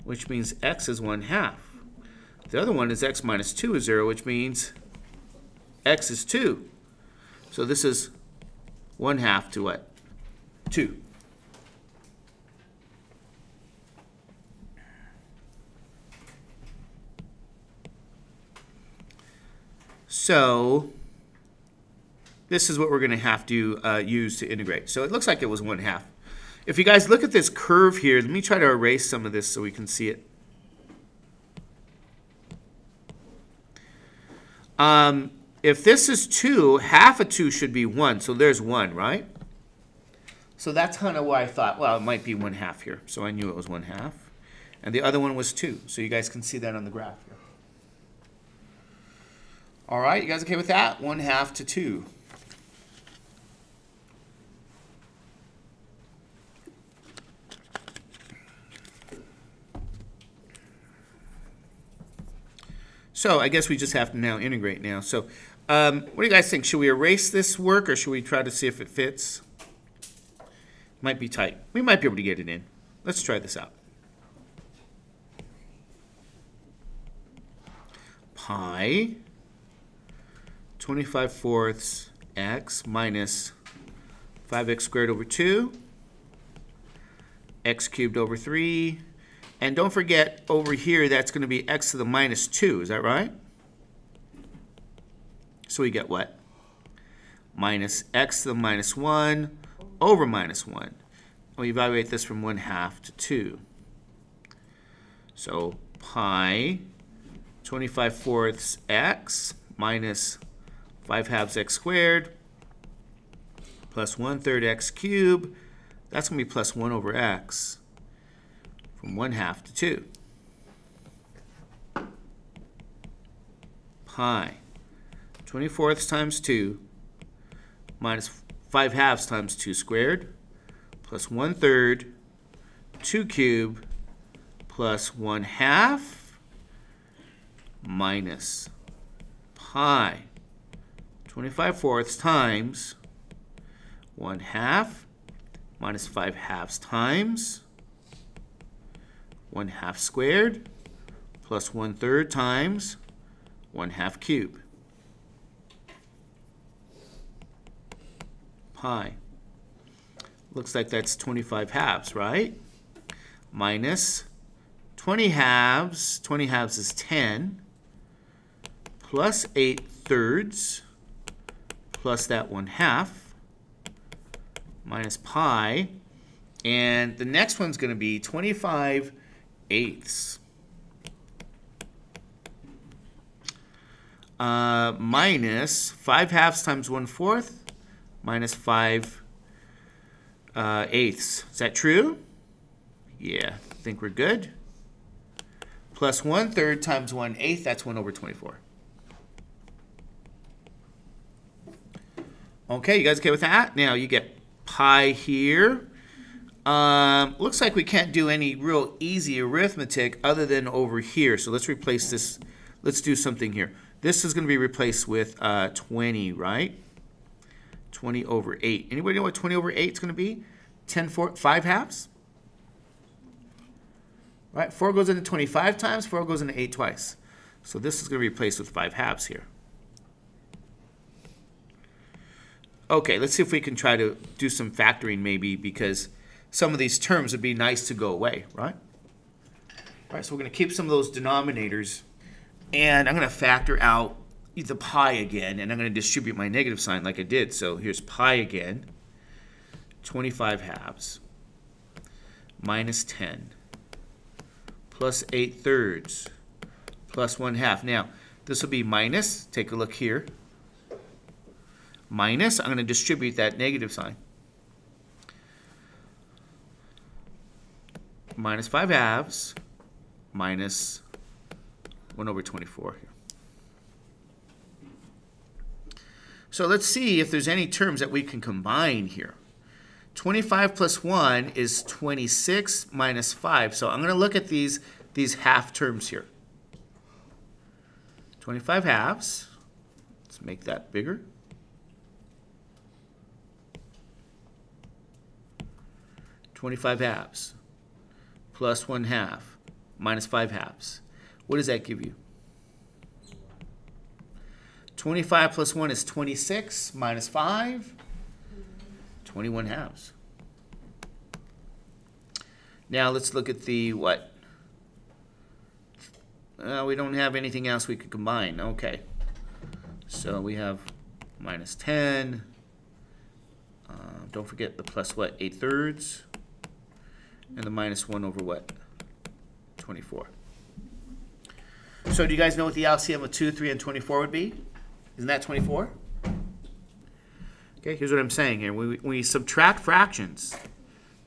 S1: Which means x is 1/2. The other one is x minus 2 is 0, which means x is 2. So this is 1/2 to what? 2. So this is what we're going to have to use to integrate. So it looks like it was 1/2. If you guys look at this curve here, let me try to erase some of this so we can see it. If this is 2, half of 2 should be 1. So there's 1, right? So that's kind of why I thought, well, it might be 1/2 here. So I knew it was 1/2. And the other one was 2. So you guys can see that on the graph here. All right, you guys okay with that? 1/2 to 2. So I guess we just have to now integrate now. So what do you guys think? Should we erase this work or should we try to see if it fits? Might be tight. We might be able to get it in. Let's try this out. Pi 25/4 x minus 5x squared over 2, x cubed over 3, and don't forget over here that's going to be x to the minus 2. Is that right? So we get what? Minus x to the minus 1 over minus 1. And we evaluate this from 1/2 to 2. So pi 25/4 x minus 5/2 x squared plus 1/3 x cubed. That's going to be plus 1 over x from 1/2 to 2. Pi 24 times 2 minus 5/2 times 2 squared plus 1/3 2 cubed plus 1/2 minus pi 25/4 times 1/2 minus 5/2 times 1/2 squared plus 1/3 times 1/2 cubed. Pi. Looks like that's 25/2, right? Minus 20/2. 20/2 is 10. Plus 8/3 plus that 1/2 minus pi. And the next one's going to be 25/8 minus 5/2 times 1/4 minus 5/8. Is that true? Yeah, I think we're good. Plus 1/3 times 1/8, that's 1 over 24. Okay, you guys okay with that? Now you get pi here. Looks like we can't do any real easy arithmetic other than over here. So let's replace this. Let's do something here. This is going to be replaced with 20, right? 20 over 8. Anybody know what 20 over 8 is going to be? 5/2? Right? 4 goes into 25 times, 4 goes into 8 twice. So this is going to be replaced with 5/2 here. Okay, let's see if we can try to do some factoring maybe, because some of these terms would be nice to go away, right? All right, so we're going to keep some of those denominators, and I'm going to factor out the pi again, and I'm going to distribute my negative sign like I did. So here's pi again, 25/2 minus 10 plus 8/3 plus 1/2. Now, this will be minus, take a look here, minus, I'm going to distribute that negative sign. Minus 5/2 minus 1 over 24 here. So let's see if there's any terms that we can combine here. 25 plus 1 is 26 minus 5. So I'm going to look at these half terms here. 25/2. Let's make that bigger. (25/2) plus 1/2 minus 5/2. What does that give you? 25 plus 1 is 26 minus 5, 21/2. Now let's look at the what? We don't have anything else we could combine. Okay. So we have minus 10. Don't forget the plus what? 8/3. And the minus 1 over what? 24. So do you guys know what the LCM of 2, 3, and 24 would be? Isn't that 24? Okay, here's what I'm saying here. When we subtract fractions,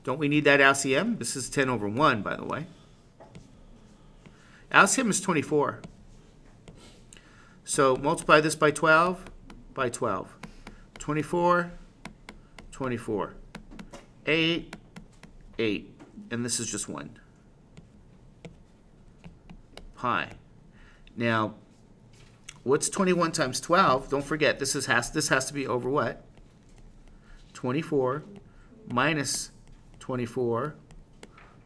S1: don't we need that LCM? This is 10 over 1, by the way. LCM is 24. So multiply this by 12, by 12. 24, 24. 8, 8. And this is just 1. Pi. Now, what's 21 times 12? Don't forget, this has to be over what? 24 minus 24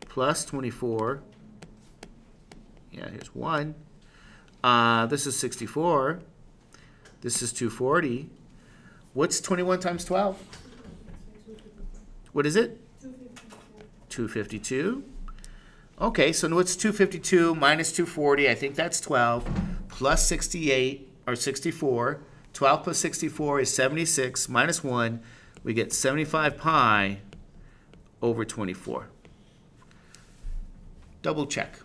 S1: plus 24. Yeah, here's 1. This is 64. This is 240. What's 21 times 12? What is it? 252. Okay, so what's 252 minus 240? I think that's 12. Plus 68, or 64, 12 plus 64 is 76 minus 1. We get 75 pi over 24. Double check.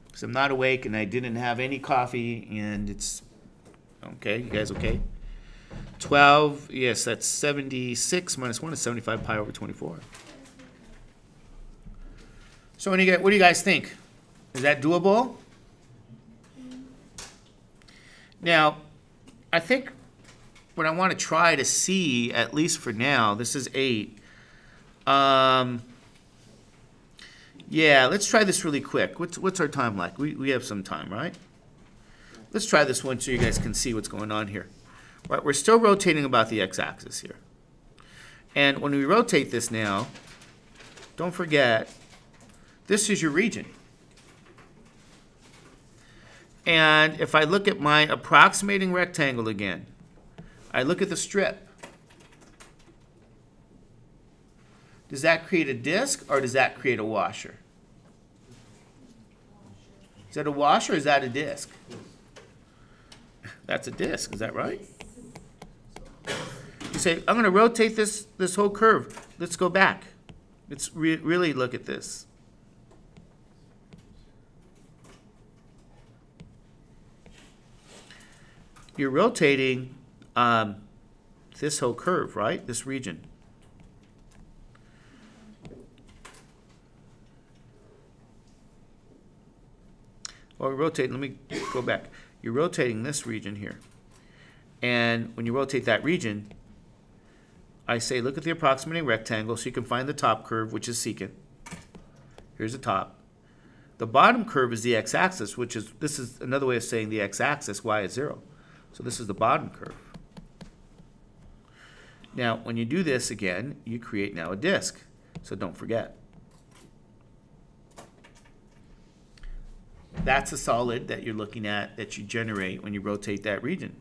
S1: Because I'm not awake and I didn't have any coffee and it's okay. You guys okay? 12, yes, that's 76 minus 1 is 75 pi over 24. So what do you guys think? Is that doable? Now, I think what I want to try to see, at least for now, this is 8. Yeah, let's try this really quick. What's our time like? We have some time, right? Let's try this one so you guys can see what's going on here. Right, we're still rotating about the x-axis here. And when we rotate this now, don't forget, this is your region. And if I look at my approximating rectangle again, I look at the strip. Does that create a disk or does that create a washer? Is that a washer or is that a disk? That's a disk, is that right? You say, I'm going to rotate this whole curve. Let's go back. Let's really look at this. You're rotating this whole curve, right? This region. Or rotate, let me go back. You're rotating this region here. And when you rotate that region, I say look at the approximating rectangle so you can find the top curve, which is secant. Here's the top. The bottom curve is the x-axis, which is, this is another way of saying the x-axis, y is 0. So this is the bottom curve. Now, when you do this again, you create now a disk. So don't forget. That's a solid that you're looking at that you generate when you rotate that region.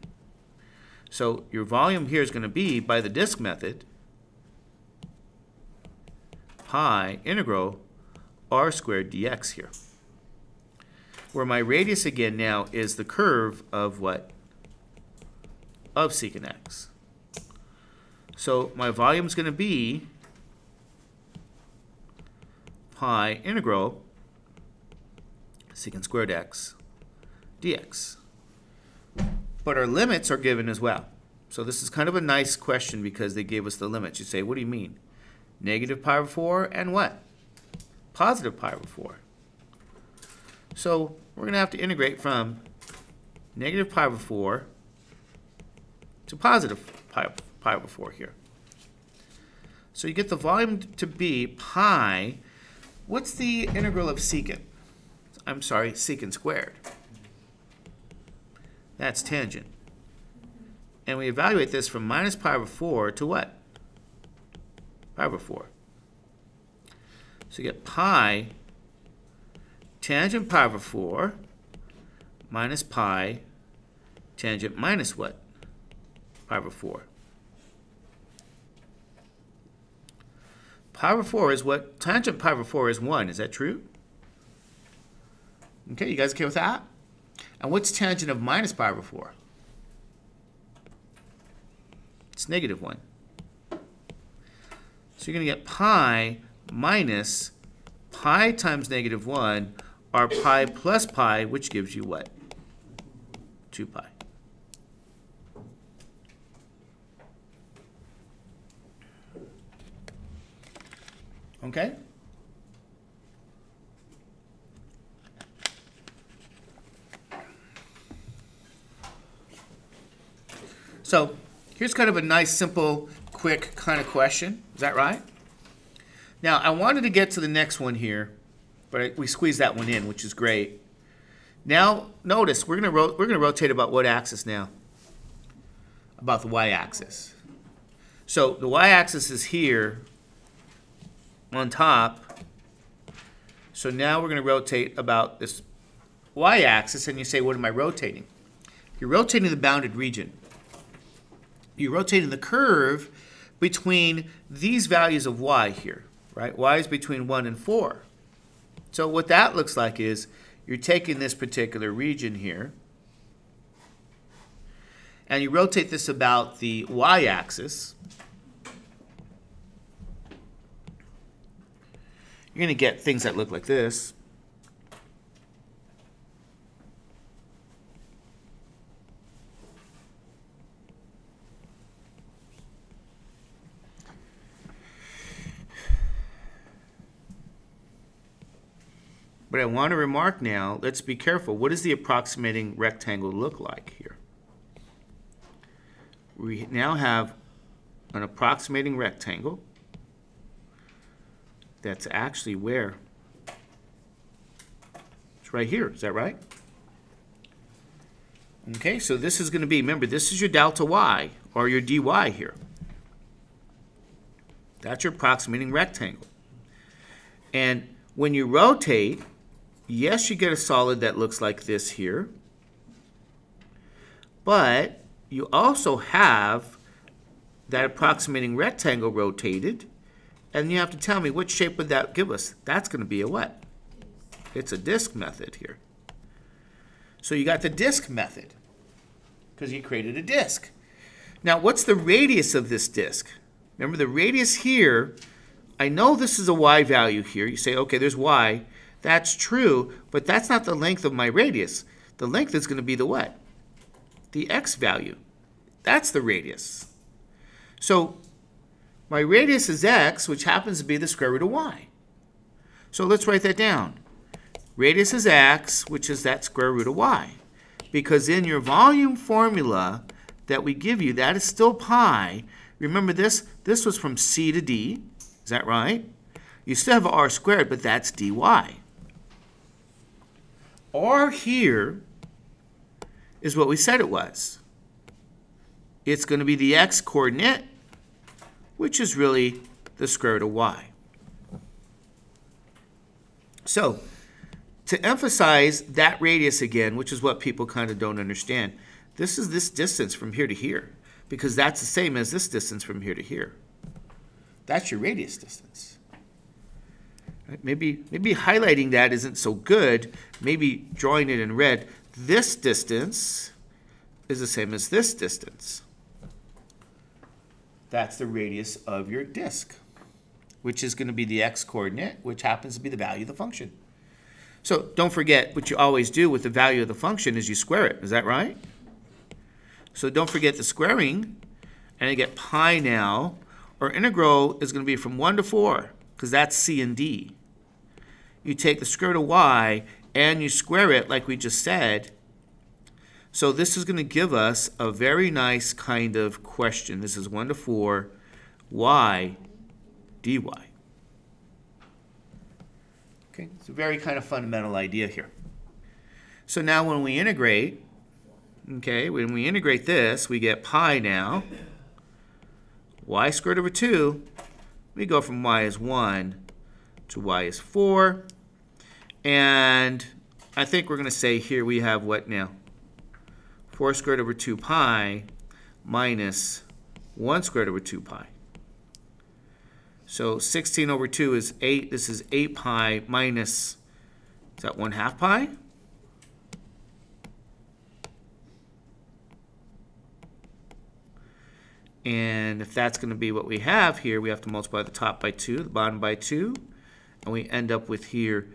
S1: So your volume here is going to be, by the disk method, pi integral r squared dx here. Where my radius again now is the curve of what? Of secant x. So my volume is going to be pi integral secant squared x dx. But our limits are given as well. So this is kind of a nice question because they gave us the limits. You say, what do you mean? Negative pi over 4 and what? Positive pi over 4. So we're going to have to integrate from negative pi over 4 to positive pi over 4 here. So you get the volume to be pi. What's the integral of secant? I'm sorry, secant squared. That's tangent. And we evaluate this from minus pi over 4 to what? Pi over 4. So you get pi tangent pi over 4 minus pi tangent minus what? Pi over 4. Pi over 4 is what? Tangent pi over 4 is 1. Is that true? Okay, you guys okay with that? And what's tangent of minus pi over 4? It's negative 1. So you're going to get pi minus pi times negative 1, or pi plus pi, which gives you what? 2 pi. Okay? So here's kind of a nice, simple, quick kind of question. Is that right? Now, I wanted to get to the next one here, but we squeezed that one in, which is great. Now, notice, we're gonna rotate about what axis now? About the y-axis. So the y-axis is here on top. So now we're going to rotate about this y-axis, and you say, what am I rotating? You're rotating the bounded region. You're rotating the curve between these values of y here, right? Y is between 1 and 4. So what that looks like is you're taking this particular region here, and you rotate this about the y-axis, you're going to get things that look like this. But I want to remark now, let's be careful. What does the approximating rectangle look like here? We now have an approximating rectangle that's actually where? It's right here, is that right? Okay, so this is going to be, remember, this is your delta y, or your dy here. That's your approximating rectangle. And when you rotate, yes, you get a solid that looks like this here, but you also have that approximating rectangle rotated, and you have to tell me which shape would that give us. That's going to be a what? It's a disk method here. So you got the disk method because you created a disk. Now, what's the radius of this disk? Remember, the radius here, I know this is a y value here. You say, okay, there's y. That's true, but that's not the length of my radius. The length is going to be the what? The x value. That's the radius. So my radius is x, which happens to be the square root of y. So let's write that down. Radius is x, which is that square root of y. Because in your volume formula that we give you, that is still pi. Remember this? This was from c to d. Is that right? You still have r squared, but that's dy. R here is what we said it was. It's going to be the x coordinate, which is really the square root of y. So, to emphasize that radius again, which is what people kind of don't understand, this is this distance from here to here, because that's the same as this distance from here to here. That's your radius distance. Right? Maybe highlighting that isn't so good. Maybe drawing it in red. This distance is the same as this distance. That's the radius of your disk, which is going to be the x-coordinate, which happens to be the value of the function. So don't forget what you always do with the value of the function is you square it. Is that right? So don't forget the squaring, and you get pi now. Our integral is going to be from 1 to 4, because that's c and d. You take the square root of y, and you square it like we just said. So this is going to give us a very nice kind of question. This is 1 to 4, y dy. Okay, it's a very kind of fundamental idea here. So now when we integrate, okay, when we integrate this, we get pi now. Y squared over 2, we go from y is 1 to y is 4. And I think we're going to say here we have what now? 4 squared over 2 pi minus 1 squared over 2 pi. So 16 over 2 is 8. This is 8 pi minus, is that 1/2 pi? And if that's going to be what we have here, we have to multiply the top by 2, the bottom by 2. And we end up with here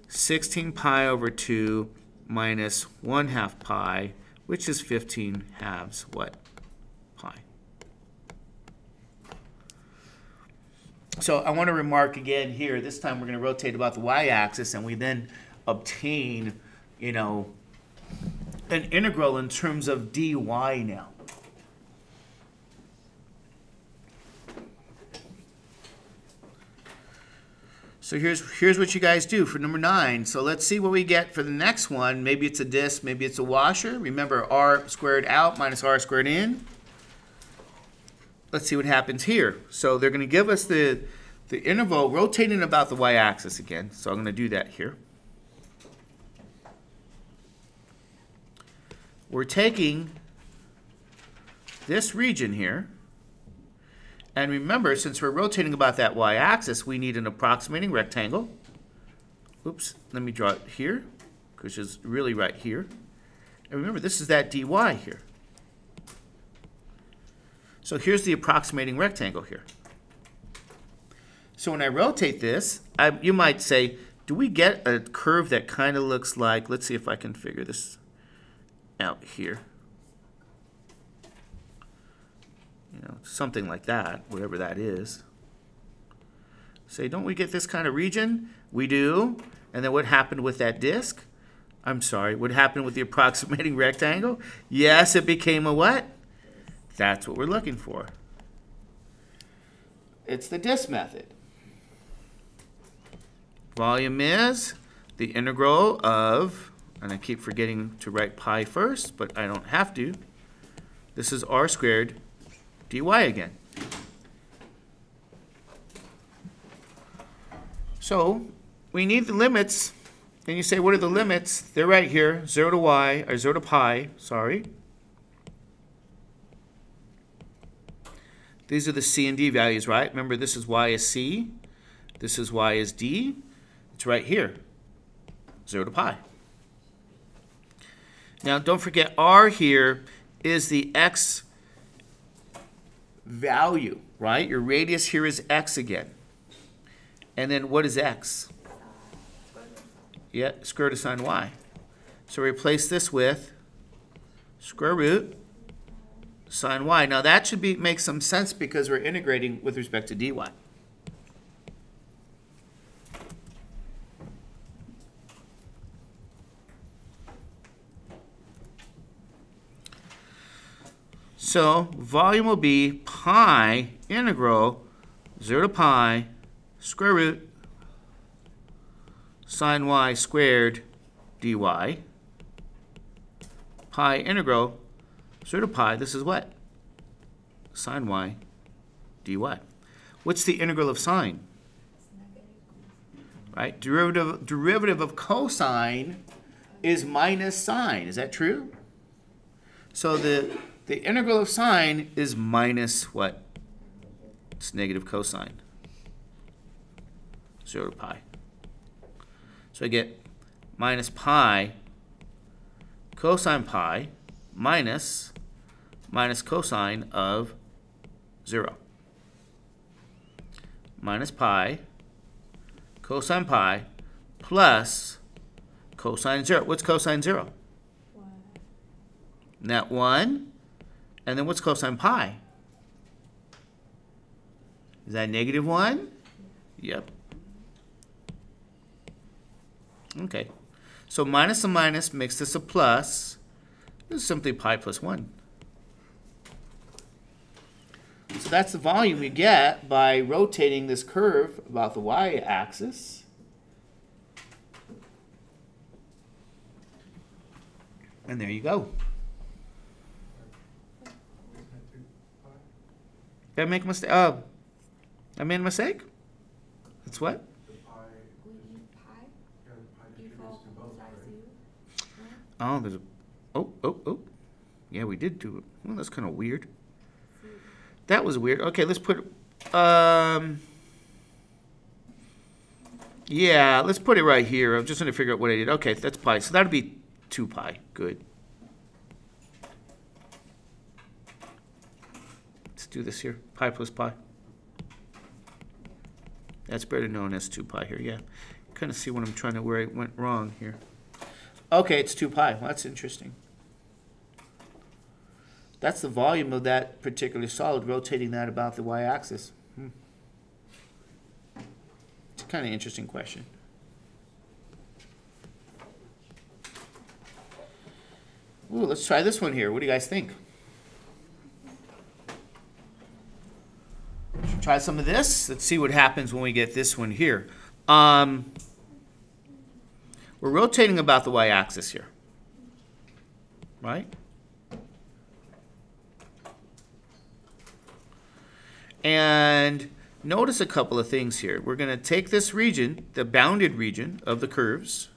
S1: 16 pi over 2 minus 1/2 pi, which is 15 halves what? Pi. So I want to remark again here, this time we're going to rotate about the y-axis, and we then obtain, you know, an integral in terms of dy now. So here's what you guys do for number 9. So let's see what we get for the next one. Maybe it's a disk, maybe it's a washer. Remember, r squared out minus r squared in. Let's see what happens here. So they're going to give us the interval rotating about the y-axis again. So I'm going to do that here. We're taking this region here. And remember, since we're rotating about that y-axis, we need an approximating rectangle. Oops, let me draw it here, which is really right here. And remember, this is that dy here. So here's the approximating rectangle here. So when I rotate this, you might say, do we get a curve that kind of looks like, let's see if I can figure this out here. You know, something like that, whatever that is. Say, don't we get this kind of region? We do. And then what happened with that disk? I'm sorry, what happened with the approximating rectangle? Yes, it became a what? That's what we're looking for. It's the disk method. Volume is the integral of, and I keep forgetting to write pi first, but I don't have to. This is r squared dy again. So we need the limits. And you say, what are the limits? They're right here, 0 to y, or 0 to pi, sorry. These are the c and d values, right? Remember, this is y is c. This is y is d. It's right here, 0 to pi. Now, don't forget, r here is the x value, right? Your radius here is x again. And then what is x? Yeah, square root of sine y. So replace this with square root sine y. Now that should make some sense because we're integrating with respect to dy. So volume will be pi integral 0 to pi square root sine y squared dy. Pi integral 0 to pi, this is what? Sine y dy. What's the integral of sine? Right? Derivative of cosine is minus sine. Is that true? So the integral of sine is minus what? It's negative cosine. 0 to pi. So I get minus pi cosine pi minus cosine of 0. Minus pi cosine pi plus cosine 0. What's cosine 0?
S2: 1.
S1: That 1. And then what's cosine pi? Is that negative 1? Yep. Okay. So minus and minus makes this a plus. This is simply pi plus 1. So that's the volume you get by rotating this curve about the y-axis. And there you go. Did I make a mistake? Oh, I made a mistake? That's what?
S4: The pi,
S2: We need pi
S4: yeah, the pi
S2: before
S4: contributes to both,
S2: cosine
S4: right?
S2: 0.
S1: Oh, there's a... Oh. Yeah, we did do it. Well, that's kind of weird. That was weird. Okay, let's put... Yeah, let's put it right here. I'm just going to figure out what I did. Okay, that's pi. So that'll be 2 pi. Good. Let's do this here. Pi plus pi. That's better known as 2 pi here. Yeah. Kind of see what I'm trying to... where I went wrong here. Okay, it's 2 pi. Well, that's interesting. That's the volume of that particular solid, rotating that about the y-axis. It's a kind of interesting question. Ooh, let's try this one here. What do you guys think? Should try some of this. Let's see what happens when we get this one here. We're rotating about the y-axis here, right? And notice a couple of things here. We're going to take this region, the bounded region of the curves.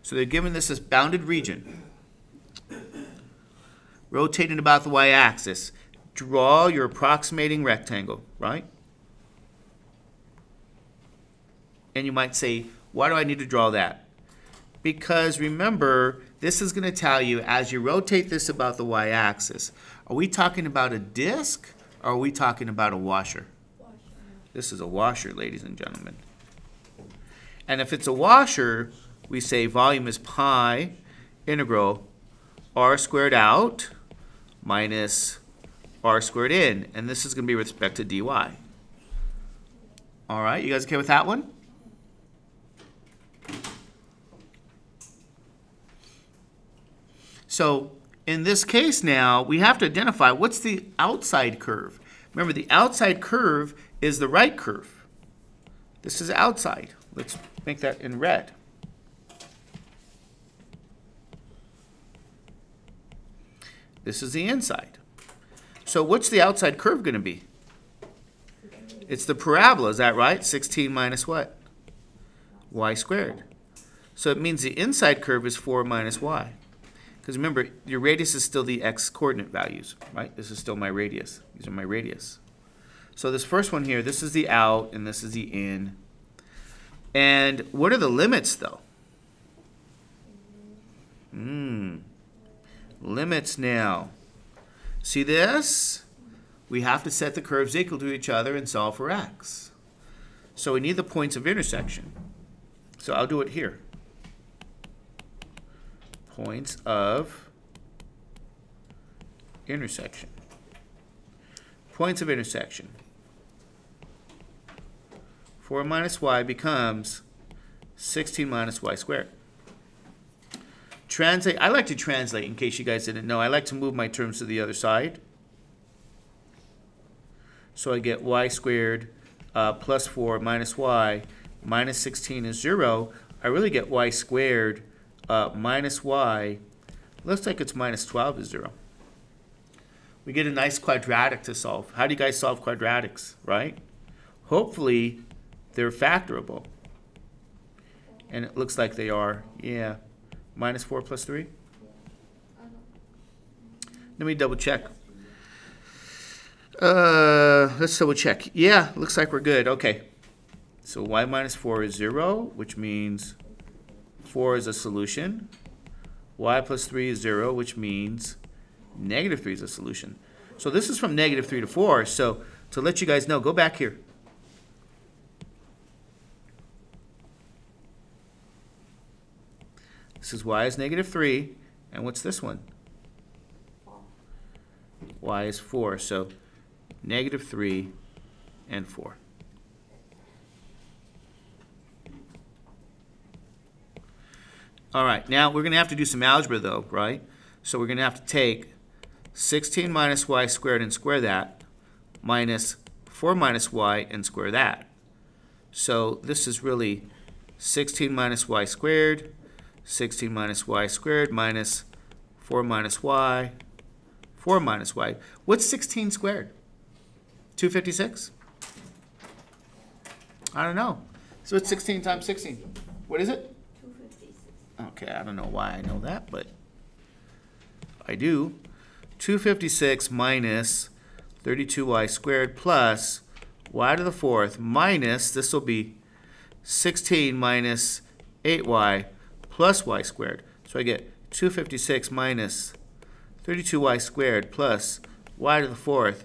S1: So they're giving this bounded region. Rotating about the y-axis. Draw your approximating rectangle, right? And you might say, why do I need to draw that? Because remember, this is going to tell you, as you rotate this about the y-axis, are we talking about a disc or are we talking about a washer?
S2: Washer.
S1: This is a washer, ladies and gentlemen. And if it's a washer, we say volume is pi integral r squared out minus r squared in. And this is going to be with respect to dy. All right, you guys okay with that one? So in this case now, we have to identify what's the outside curve. Remember, the outside curve is the right curve. This is outside. Let's make that in red. This is the inside. So what's the outside curve going to be? It's the parabola, is that right? 16 minus what? Y squared. So it means the inside curve is 4 minus y. Because remember, your radius is still the x coordinate values, right? This is still my radius. These are my radius. So this first one here, this is the out, and this is the in. And what are the limits, though? Limits now. See this? We have to set the curves equal to each other and solve for x. So we need the points of intersection. So I'll do it here. Points of intersection. Points of intersection. 4 minus y becomes 16 minus y squared. Translate. I like to translate in case you guys didn't know. I like to move my terms to the other side. So I get y squared plus 4 minus y minus 16 is 0. I really get y squared minus y. Looks like it's minus 12 is 0. We get a nice quadratic to solve. How do you guys solve quadratics, right? Hopefully, they're factorable. And it looks like they are. Yeah. Minus 4 plus 3? Let me double check. Let's double check. Yeah, looks like we're good. Okay. So y minus 4 is 0, which means 4 is a solution. Y plus 3 is 0, which means negative 3 is a solution. So this is from negative 3 to 4. So to let you guys know, go back here. This is y is negative 3. And what's this one? Y is 4. So negative 3 and 4. All right, now we're going to have to do some algebra though, right? So we're going to have to take 16 minus y squared and square that, minus 4 minus y and square that. So this is really 16 minus y squared, 16 minus y squared minus 4 minus y, 4 minus y. What's 16 squared? 256? I don't know. So it's 16 times 16. What is it?
S2: 256.
S1: Okay, I don't know why I know that, but I do. 256 minus 32y squared plus y to the 4th minus, this will be 16 minus 8y plus y squared. So I get 256 minus 32y squared plus y to the 4th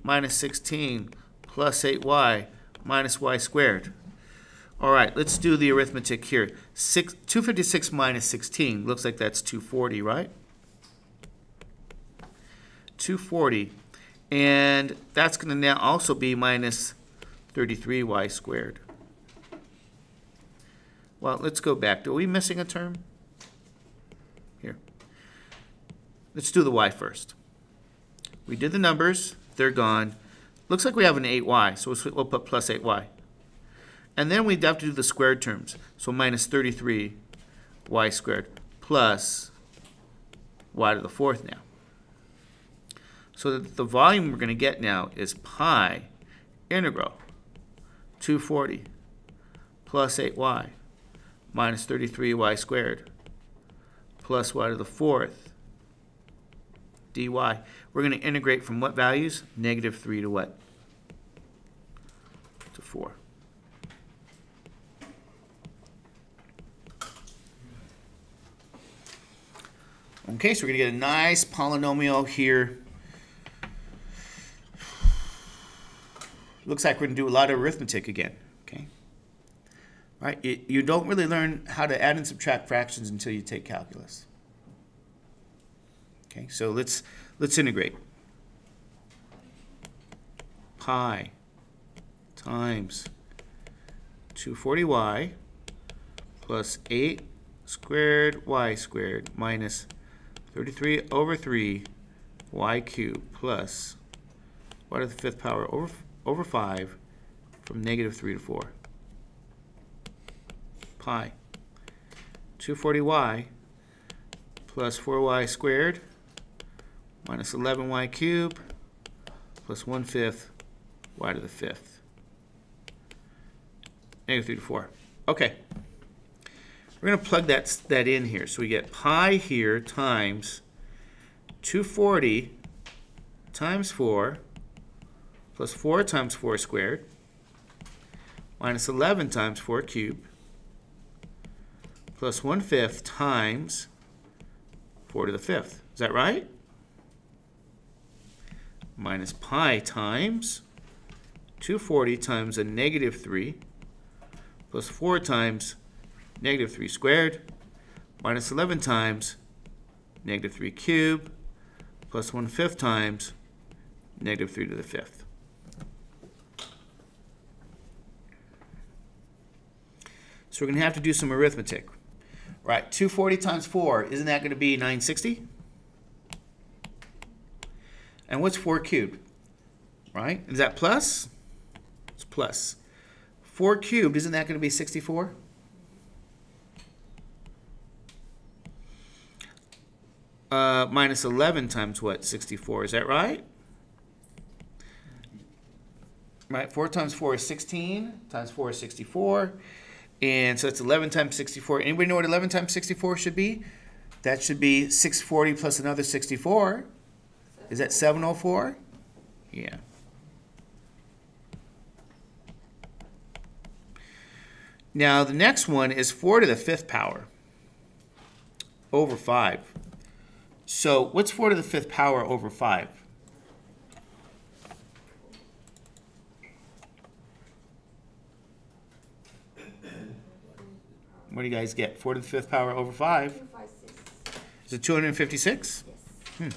S1: minus 16 plus 8y minus y squared. All right, let's do the arithmetic here. 256 minus 16, looks like that's 240, right? 240. And that's going to now also be minus 33y squared. Well, let's go back. Are we missing a term? Here. Let's do the y first. We did the numbers. They're gone. Looks like we have an 8y, so we'll put plus 8y. And then we'd have to do the squared terms. So minus 33y squared plus y to the 4th now. So the volume we're going to get now is pi integral 240 plus 8y minus 33y squared plus y to the 4th dy. We're going to integrate from what values? Negative 3 to what? To 4. Okay, so we're going to get a nice polynomial here. Looks like we're going to do a lot of arithmetic again. Okay. All right, you don't really learn how to add and subtract fractions until you take calculus. Okay, so let's integrate. Pi times 240y plus 8 squared y squared minus 33 over 3 y cubed plus y to the 5th power over 5 from -3 to 4. Pi 240y plus 4y squared minus 11y cubed plus 1/5 y to the 5th. -3 to 4. Okay. We're going to plug that in here. So we get pi here times 240 times 4 plus 4 times 4 squared minus 11 times 4 cubed plus 1/5 times 4 to the 5th. Is that right? Minus pi times 240 times a -3 plus 4 times -3 squared minus 11 times -3 cubed plus 1/5 times -3 to the 5th. So we're going to have to do some arithmetic. Right, 240 times 4, isn't that going to be 960? And what's 4 cubed? Right, is that plus? It's plus. 4 cubed, isn't that going to be 64? Minus 11 times what? 64, is that right? Right, 4 times 4 is 16, times 4 is 64. And so it's 11 times 64. Anybody know what 11 times 64 should be? That should be 640 plus another 64. Is that 704? Yeah. Now the next one is 4 to the 5th power over 5. So what's 4 to the 5th power over 5? What do you guys get? 4 to the 5th power over 5?
S2: 256.
S1: Is it 256?
S2: Yes.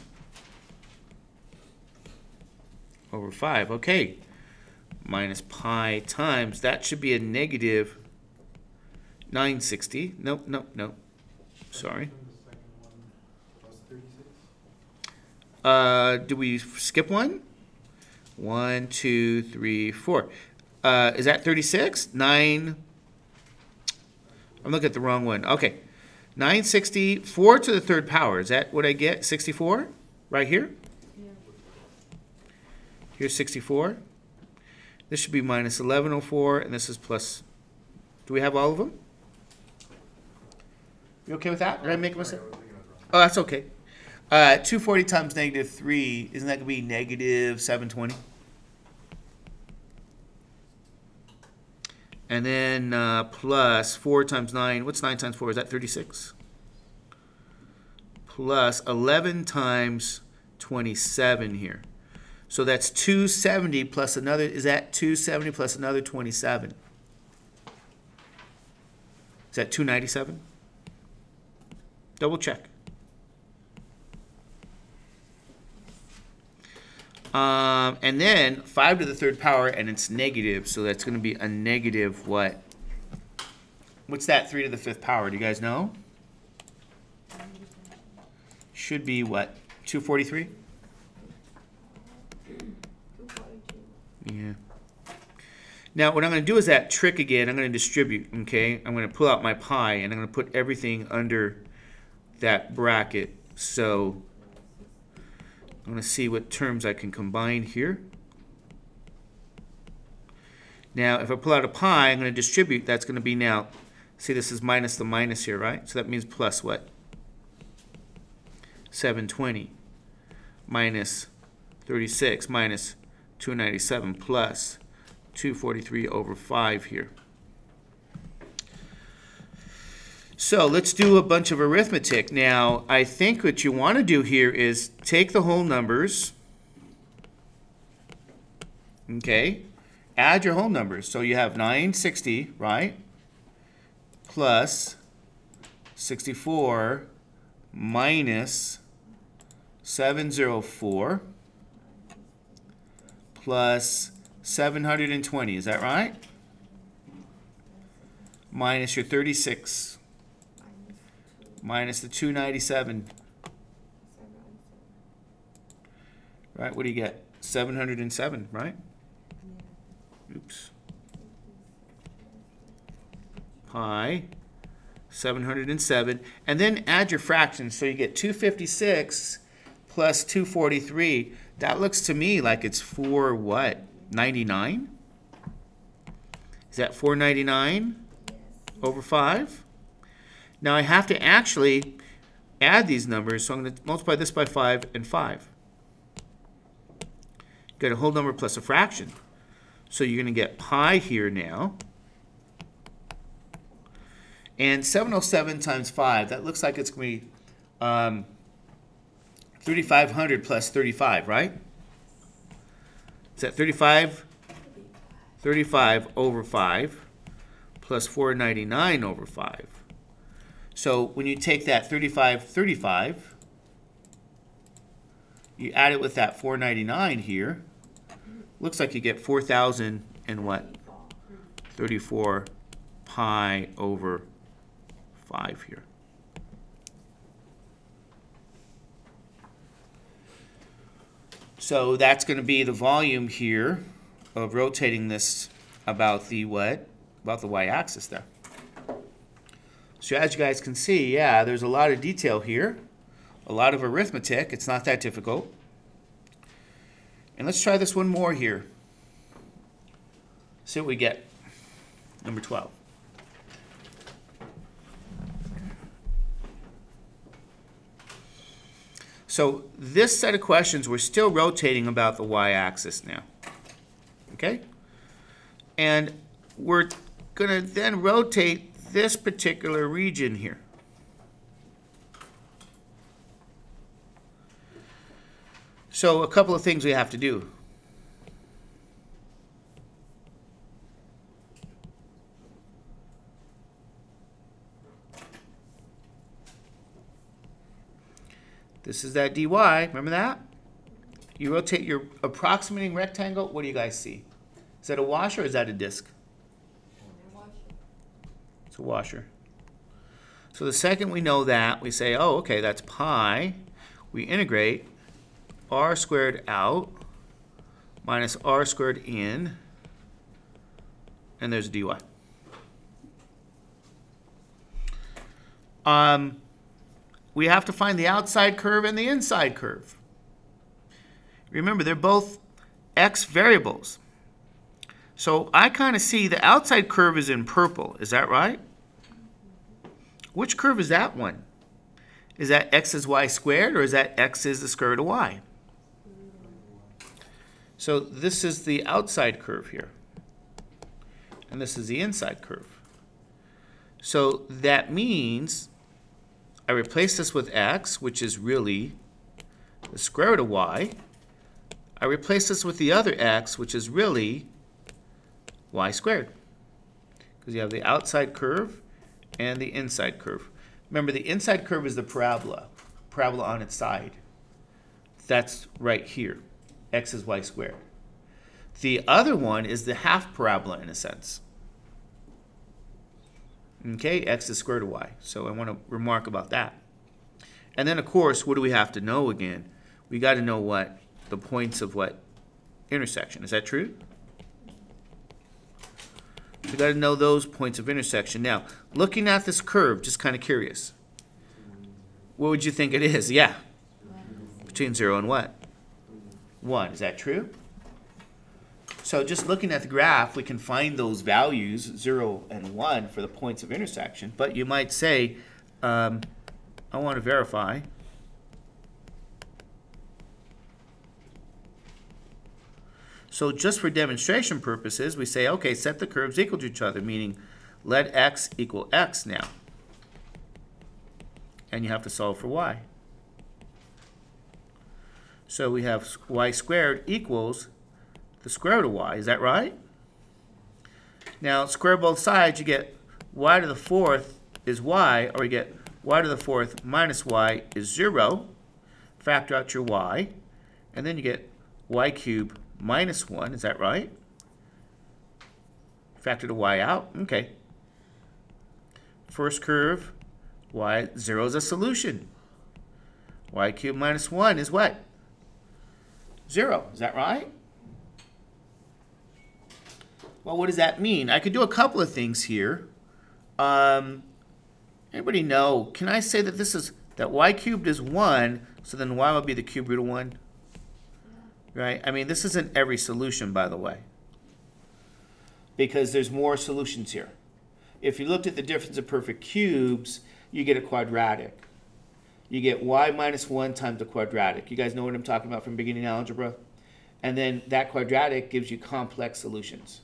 S1: Over 5. Okay. Minus pi times. That should be a negative 960. Nope, nope, nope. Sorry. Did we skip one? 1, 2, 3, 4. Is that 36? 9. I'm looking at the wrong one. Okay. 960, 4 to the 3rd power. Is that what I get? 64? Right here?
S2: Yeah.
S1: Here's 64. This should be minus 1104, and this is plus. Do we have all of them? You okay with that? Did I make a mistake? Oh, that's okay. 240 times -3, isn't that going to be negative 720? And then plus 4 times 9. What's 9 times 4? Is that 36? Plus 11 times 27 here. So that's 270 plus another. Is that 270 plus another 27? Is that 297? Double check. And then 5 to the 3rd power, and it's negative, so that's going to be a negative what? What's that 3 to the 5th power? Do you guys know? Should be what? 243?
S2: 242.
S1: Yeah. Now what I'm going to do is that trick again. I'm going to distribute, okay? I'm going to pull out my pi, and I'm going to put everything under that bracket. So I'm going to see what terms I can combine here. Now, if I pull out a pi, I'm going to distribute. That's going to be now, see, this is minus the minus here, right? So that means plus what? 720 minus 36 minus 297 plus 243 over 5 here. So let's do a bunch of arithmetic. Now, I think what you want to do here is take the whole numbers, okay, add your whole numbers. So you have 960, right, plus 64 minus 704 plus 720, is that right? Minus your 36. Minus the 297. Right, what do you get? 707, right? Oops. Pi 707. And then add your fractions. So you get 256 plus 243. That looks to me like it's 4 what? 99? Is that 499 over 5? Now I have to actually add these numbers, so I'm going to multiply this by 5 and 5. Get a whole number plus a fraction. So you're going to get pi here now. And 707 times 5, that looks like it's going to be 3,500 plus 35, right? Is that 35? 35 over 5 plus 499 over 5. So when you take that 35, you add it with that 499 here, looks like you get 4,000 and what? 34 pi over 5 here. So that's going to be the volume here of rotating this about the what? About the y-axis there. So as you guys can see, yeah, there's a lot of detail here, a lot of arithmetic. It's not that difficult. And let's try this one more here. See what we get. Number 12. So this set of questions, we're still rotating about the y-axis now. Okay? And we're going to then rotate this particular region here. So a couple of things we have to do. This is that dy, remember that? You rotate your approximating rectangle, what do you guys see? Is that a washer or is that a disk? It's a washer. So the second we know that, we say, oh, okay, that's pi. We integrate r squared out minus r squared in, and there's a dy. We have to find the outside curve and the inside curve. Remember, they're both x variables. So I kind of see the outside curve is in purple. Is that right? Which curve is that one? Is that x is y squared, or is that x is the square root of y? So this is the outside curve here. And this is the inside curve. So that means I replace this with x, which is really the square root of y. I replace this with the other x, which is really y squared. Because you have the outside curve and the inside curve. Remember, the inside curve is the parabola on its side. That's right here. X is y squared. The other one is the half parabola in a sense. Okay, x is square root of y. So I want to remark about that. And then, of course, what do we have to know again? We got to know what? The points of what? Intersection. Is that true? We got to know those points of intersection. Now, looking at this curve, just kind of curious. What would you think it is? Yeah. Between 0 and what? 1. Is that true? So just looking at the graph, we can find those values, 0 and 1, for the points of intersection. But you might say, I want to verify. So just for demonstration purposes, we say, okay, set the curves equal to each other, meaning let x equal x now. and you have to solve for y. So we have y squared equals the square root of y. Is that right? Now, square both sides, you get y to the fourth is y, or you get y to the fourth minus y is 0. Factor out your y, and then you get y cubed minus 1. Is that right? Factor the y out. Okay. First curve, y 0 is a solution. Y cubed minus 1 is what? 0. Is that right? Well, what does that mean? I could do a couple of things here. Anybody know? Can I say that that y cubed is 1, so then y will be the cube root of 1? Right? I mean, this isn't every solution, by the way, because there's more solutions here. If you looked at the difference of perfect cubes, you get a quadratic. You get y minus 1 times the quadratic. You guys know what I'm talking about from beginning algebra? And then that quadratic gives you complex solutions.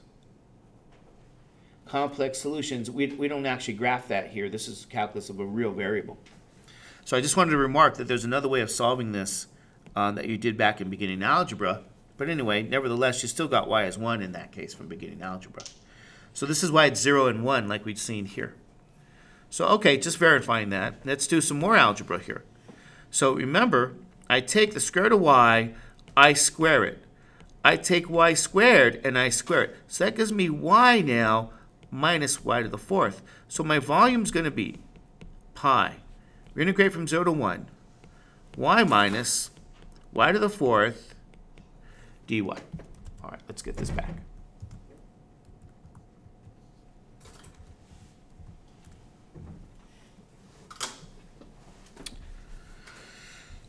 S1: Complex solutions, we don't actually graph that here. This is calculus of a real variable. So I just wanted to remark that there's another way of solving this that you did back in beginning algebra. But anyway, nevertheless, you still got y as 1 in that case from beginning algebra. So this is why it's 0 and 1 like we've seen here. So okay, just verifying that. Let's do some more algebra here. So remember, I take the square root of y, I square it. I take y squared and I square it. So that gives me y now minus y to the fourth. So my volume is going to be pi. We integrate from 0 to 1. Y minus y to the fourth dy. All right, let's get this back.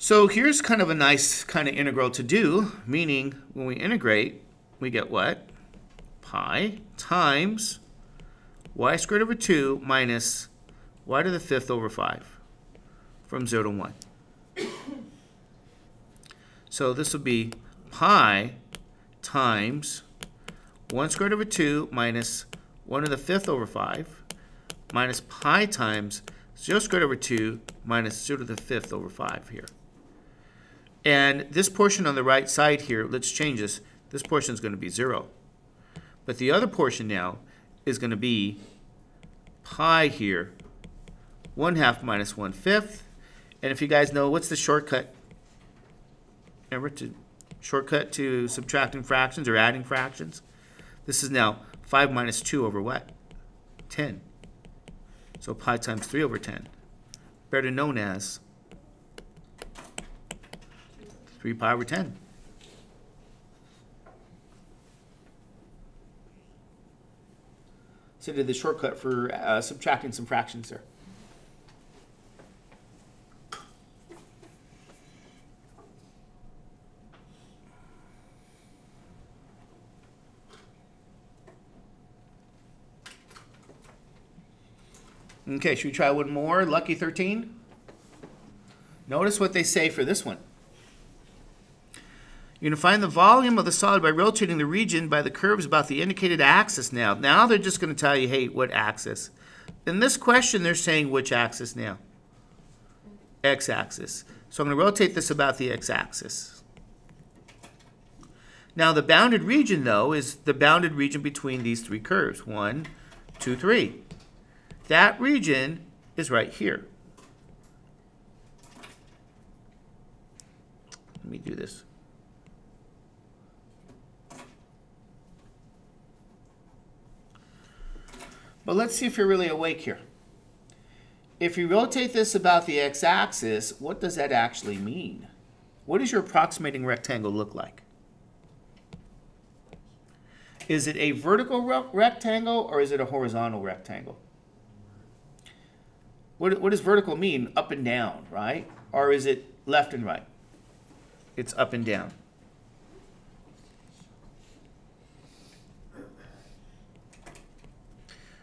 S1: So here's kind of a nice kind of integral to do, meaning when we integrate, we get what? Pi times y squared over 2 minus y to the fifth over 5 from 0 to 1. So this will be pi times 1 squared over 2 minus 1 to the fifth over 5 minus pi times 0 squared over 2 minus 0 to the fifth over 5 here. And this portion on the right side here, let's change this. This portion is going to be 0. But the other portion now is going to be pi here, 1/2 minus 1/5. And if you guys know, what's the shortcut? Remember, shortcut to subtracting fractions or adding fractions? This is now 5 minus 2 over what? 10. So pi times 3 over 10. Better known as 3 pi over 10. So I did the shortcut for subtracting some fractions there. Okay, should we try one more? Lucky 13? Notice what they say for this one. You're going to find the volume of the solid by rotating the region by the curves about the indicated axis now. Now they're just going to tell you, hey, what axis? In this question, they're saying which axis now? X-axis. So I'm going to rotate this about the x-axis. Now the bounded region, though, is the bounded region between these three curves. 1, 2, 3. That region is right here. Let me do this. But let's see if you're really awake here. If you rotate this about the x-axis, what does that actually mean? What does your approximating rectangle look like? Is it a vertical rectangle or is it a horizontal rectangle? What does vertical mean? Up and down, right? Or is it left and right? It's up and down.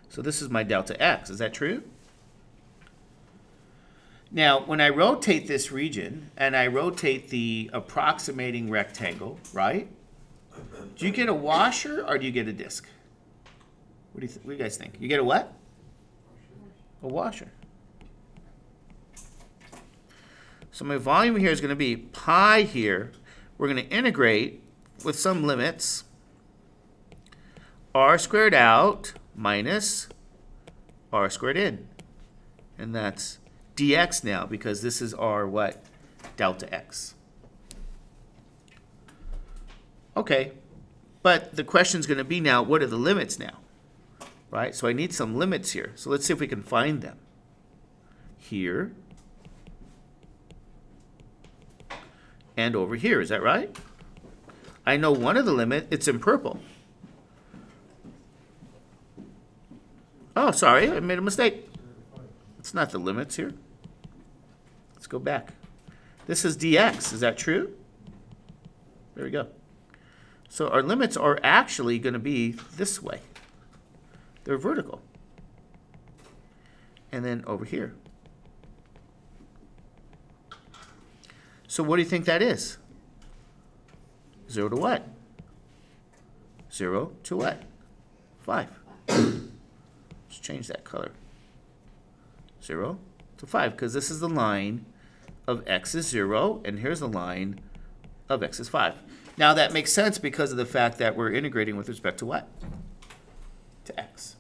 S1: So this is my delta x. Is that true? Now, when I rotate this region and I rotate the approximating rectangle, right? Do you get a washer or do you get a disc? What do you guys think? You get a what? A washer. So my volume here is going to be pi here. We're going to integrate with some limits. R squared out minus R squared in. And that's dx now, because this is our what? Delta x. Okay, but the question's going to be now, what are the limits now? Right? So I need some limits here. So let's see if we can find them. Here. And over here, is that right? I know one of the limit, it's in purple. Oh, sorry, I made a mistake. It's not the limits here. Let's go back. This is dx, is that true? There we go. So our limits are actually going to be this way. They're vertical. And then over here. So what do you think that is? 0 to what? 0 to what? 5. Let's change that color. 0 to 5, because this is the line of x is 0, and here's the line of x is 5. Now that makes sense because of the fact that we're integrating with respect to what? To x.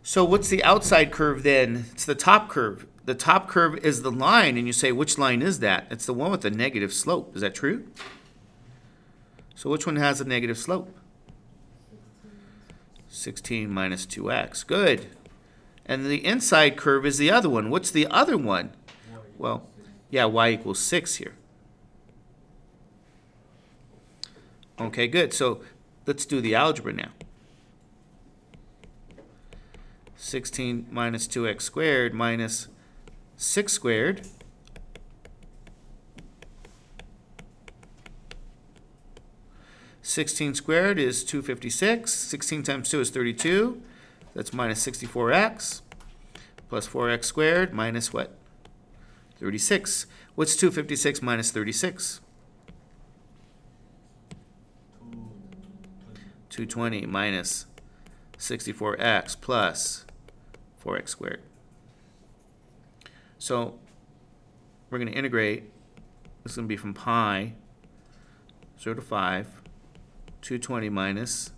S1: So what's the outside curve then? It's the top curve. The top curve is the line, and you say, which line is that? It's the one with the negative slope. Is that true? So which one has a negative slope? 16 minus 2x. Good. And the inside curve is the other one. What's the other one? Well, yeah, y equals 6 here. Okay, good. So let's do the algebra now. 16 minus 2x squared minus 6 squared. (16 squared is 256. 16 times 2 is 32. That's minus 64x. Plus 4x squared minus what? 36. What's 256 minus 36? 220 minus 64x plus 4x squared. So we're going to integrate. This is going to be from pi 0 to 5, 220 minus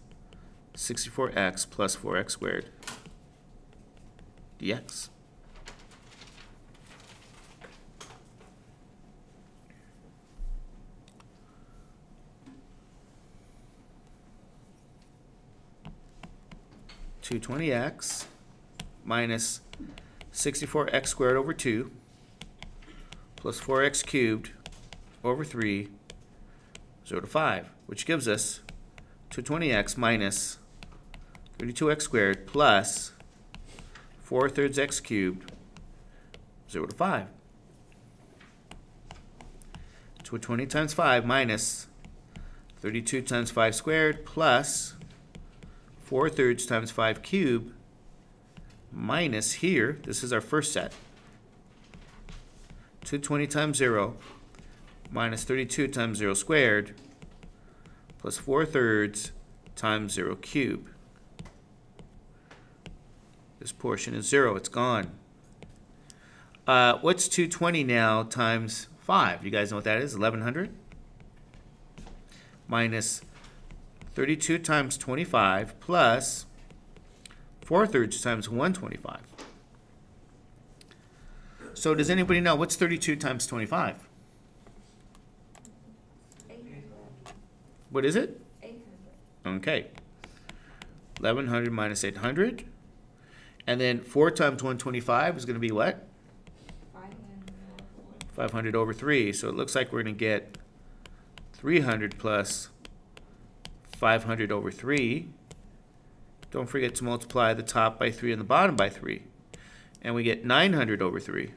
S1: 64x plus 4x squared dx. (220x) minus 64x squared over 2 plus 4x cubed over 3, 0 to 5, which gives us 220x minus 32x squared plus 4/3 x cubed, 0 to 5. 220 times 5 minus 32 times 5 squared plus 4/3 times 5 cubed minus here, this is our first set, 220 times 0 minus 32 times 0 squared plus 4/3 times 0 cubed. This portion is 0, it's gone. What's 220 now times 5? You guys know what that is? 1100? Minus 32 times 25 plus 4/3 times 125. So does anybody know what's 32 times 25?
S2: 800.
S1: What is it?
S2: 800.
S1: Okay. 1100 minus 800. And then 4 times 125 is going to be what?
S2: 500.
S1: 500 over 3. So it looks like we're going to get 300 plus 500 over 3. Don't forget to multiply the top by 3 and the bottom by 3. And we get 900 over 3.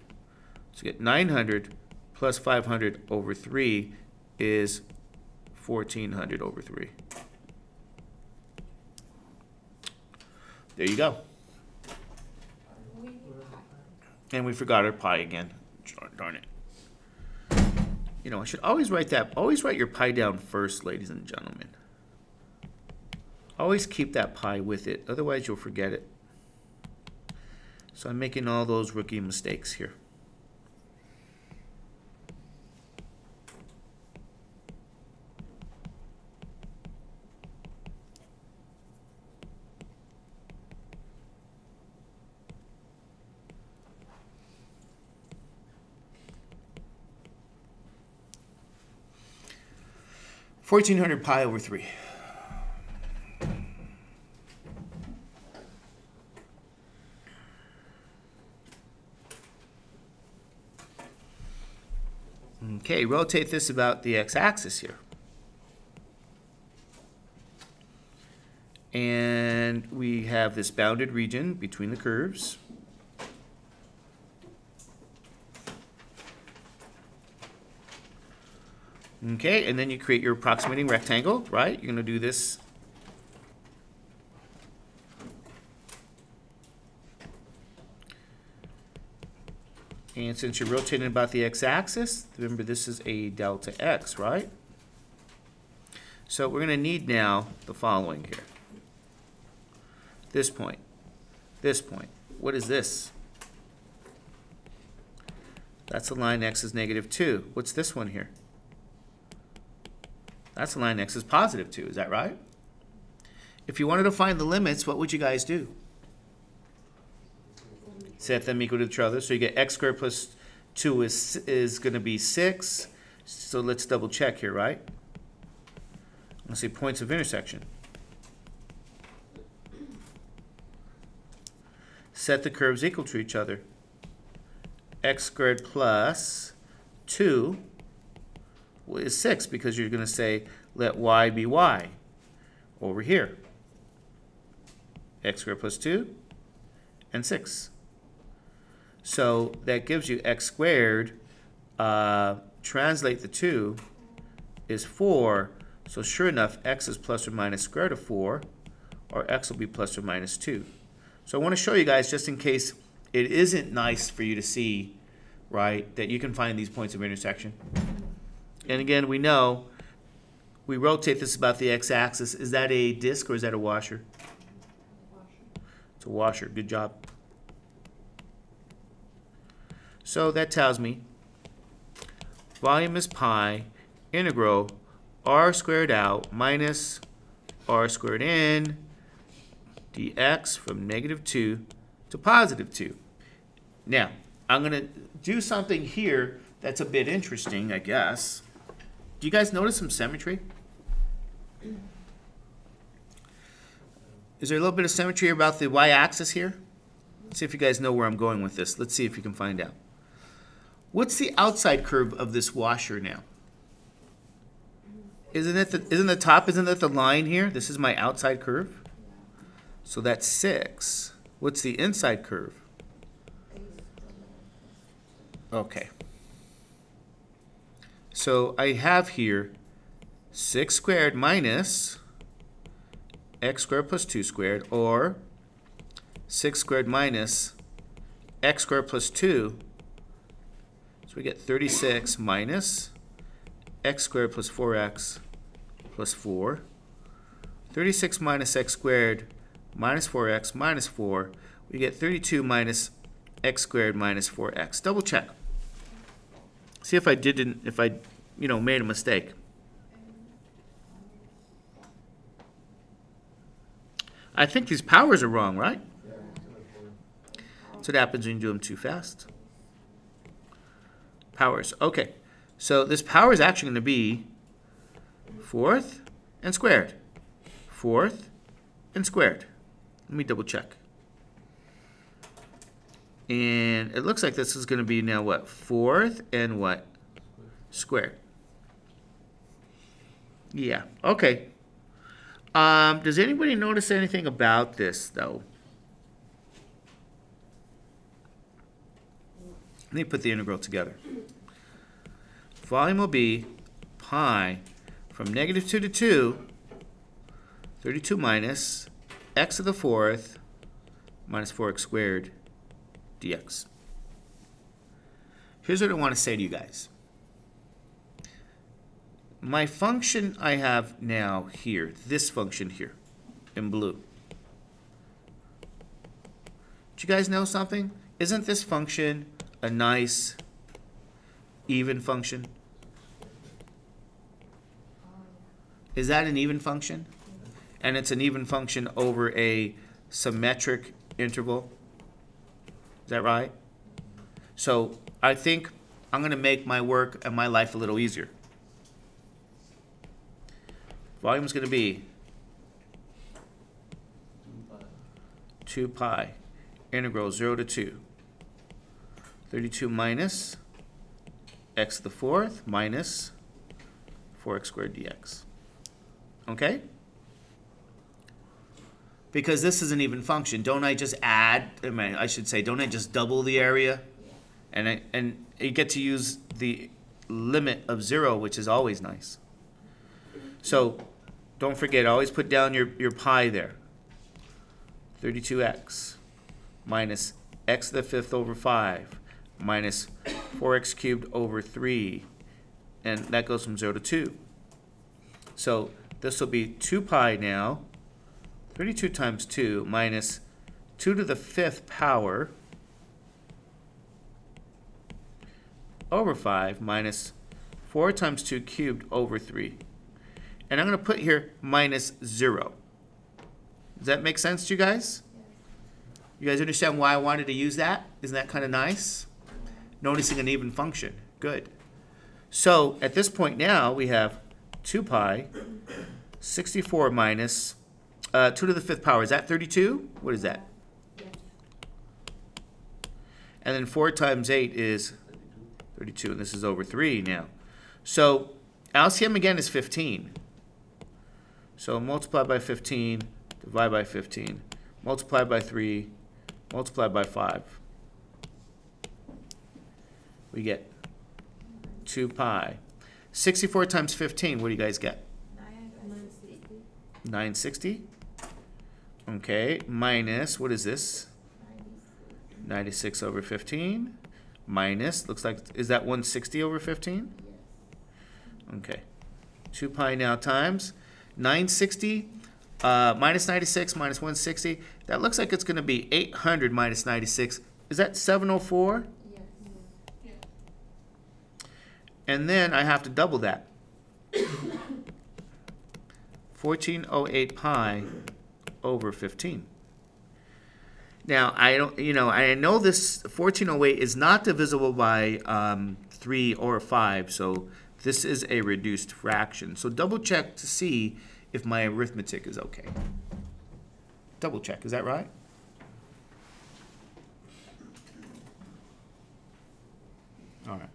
S1: So get 900 plus 500 over 3 is 1400 over 3. There you go.
S2: We need pi.
S1: And we forgot our pi again. Darn it. You know, I should always write your pi down first, ladies and gentlemen. Always keep that pi with it, otherwise you'll forget it. So I'm making all those rookie mistakes here. (1400 pi/3). Okay, rotate this about the x-axis here. And we have this bounded region between the curves. Okay, and then you create your approximating rectangle, right? You're going to do this. And since you're rotating about the x-axis, remember this is a delta x, right? So we're going to need now the following here. This point. What is this? That's the line x is -2. What's this one here? That's the line x is +2. Is that right? If you wanted to find the limits, what would you guys do? Set them equal to each other. So you get x squared plus 2 is going to be 6. So let's double check here, right? Let's see points of intersection. Set the curves equal to each other. X squared plus 2 is 6 because you're going to say let y be y over here. X squared plus 2 and 6. So that gives you x squared, translate the 2, is 4. So sure enough, x is plus or minus square root of 4, or x will be plus or minus 2. So I want to show you guys, just in case it isn't nice for you to see, right, that you can find these points of intersection. And again, we know we rotate this about the x-axis. Is that a disc or is that a washer? It's a washer. Good job. So that tells me volume is pi integral r squared out minus r squared in dx from -2 to +2. Now, I'm going to do something here that's a bit interesting, I guess. Do you guys notice some symmetry? Is there a little bit of symmetry about the y-axis here? Let's see if you guys know where I'm going with this. Let's see if you can find out. What's the outside curve of this washer now? Isn't that the line here? This is my outside curve. So that's 6. What's the inside curve? Okay. So I have here 6 squared minus x squared plus 2 squared, or 6 squared minus x squared plus 2. So we get 36 minus x squared plus 4x plus 4. 36 minus x squared minus 4x minus 4. We get 32 minus x squared minus 4x. Double check. See if I made a mistake. I think these powers are wrong, right? That's what happens when you do them too fast. Powers. Okay. So this power is actually going to be 4th and squared. 4th and squared. Let me double check. And it looks like this is going to be now what? 4th and what? Squared. Yeah. Okay. Does anybody notice anything about this, though? Let me put the integral together. Volume will be pi from -2 to 2, 32 minus x to the 4th minus 4x squared dx. Here's what I want to say to you guys. My function I have now here, this function here in blue, Do you guys know something? Isn't this function a nice even function? Is that an even function? And it's an even function over a symmetric interval? Is that right? So I think I'm going to make my work and my life a little easier. Volume is going to be 2 pi integral 0 to 2. 32 minus x to the 4th minus 4x squared dx. Okay? Because this is an even function, don't I just add, I should say, don't I just double the area? And you get to use the limit of 0, which is always nice. So don't forget, always put down your pi there. 32x minus x to the 5th over 5 minus 4x cubed over 3. And that goes from 0 to 2. So this will be 2 pi now. 32 times 2 minus 2 to the 5th power over 5 minus 4 times 2 cubed over 3. And I'm going to put here minus 0. Does that make sense to you guys? You guys understand why I wanted to use that? Isn't that kind of nice? Noticing an even function. Good. So at this point now we have 2 pi 64 minus 2 to the 5th power. Is that 32? What is that? And then 4 times 8 is 32. And this is over 3 now. So LCM again is 15. So multiply by 15, divide by 15, multiply by 3, multiply by 5. We get 2 pi. 64 times 15, what do you guys get? 960. Okay, minus, what is this? 96 over 15. Minus, looks like, is that 160 over 15? Okay. 2 pi now times 960 minus 96 minus 160. That looks like it's going to be 800 minus 96. Is that 704?
S2: Yes.
S1: And then I have to double that. 1408 pi over 15. Now I know this 1408 is not divisible by 3 or 5, so this is a reduced fraction. So double check to see if my arithmetic is okay. Double check, is that right? All right.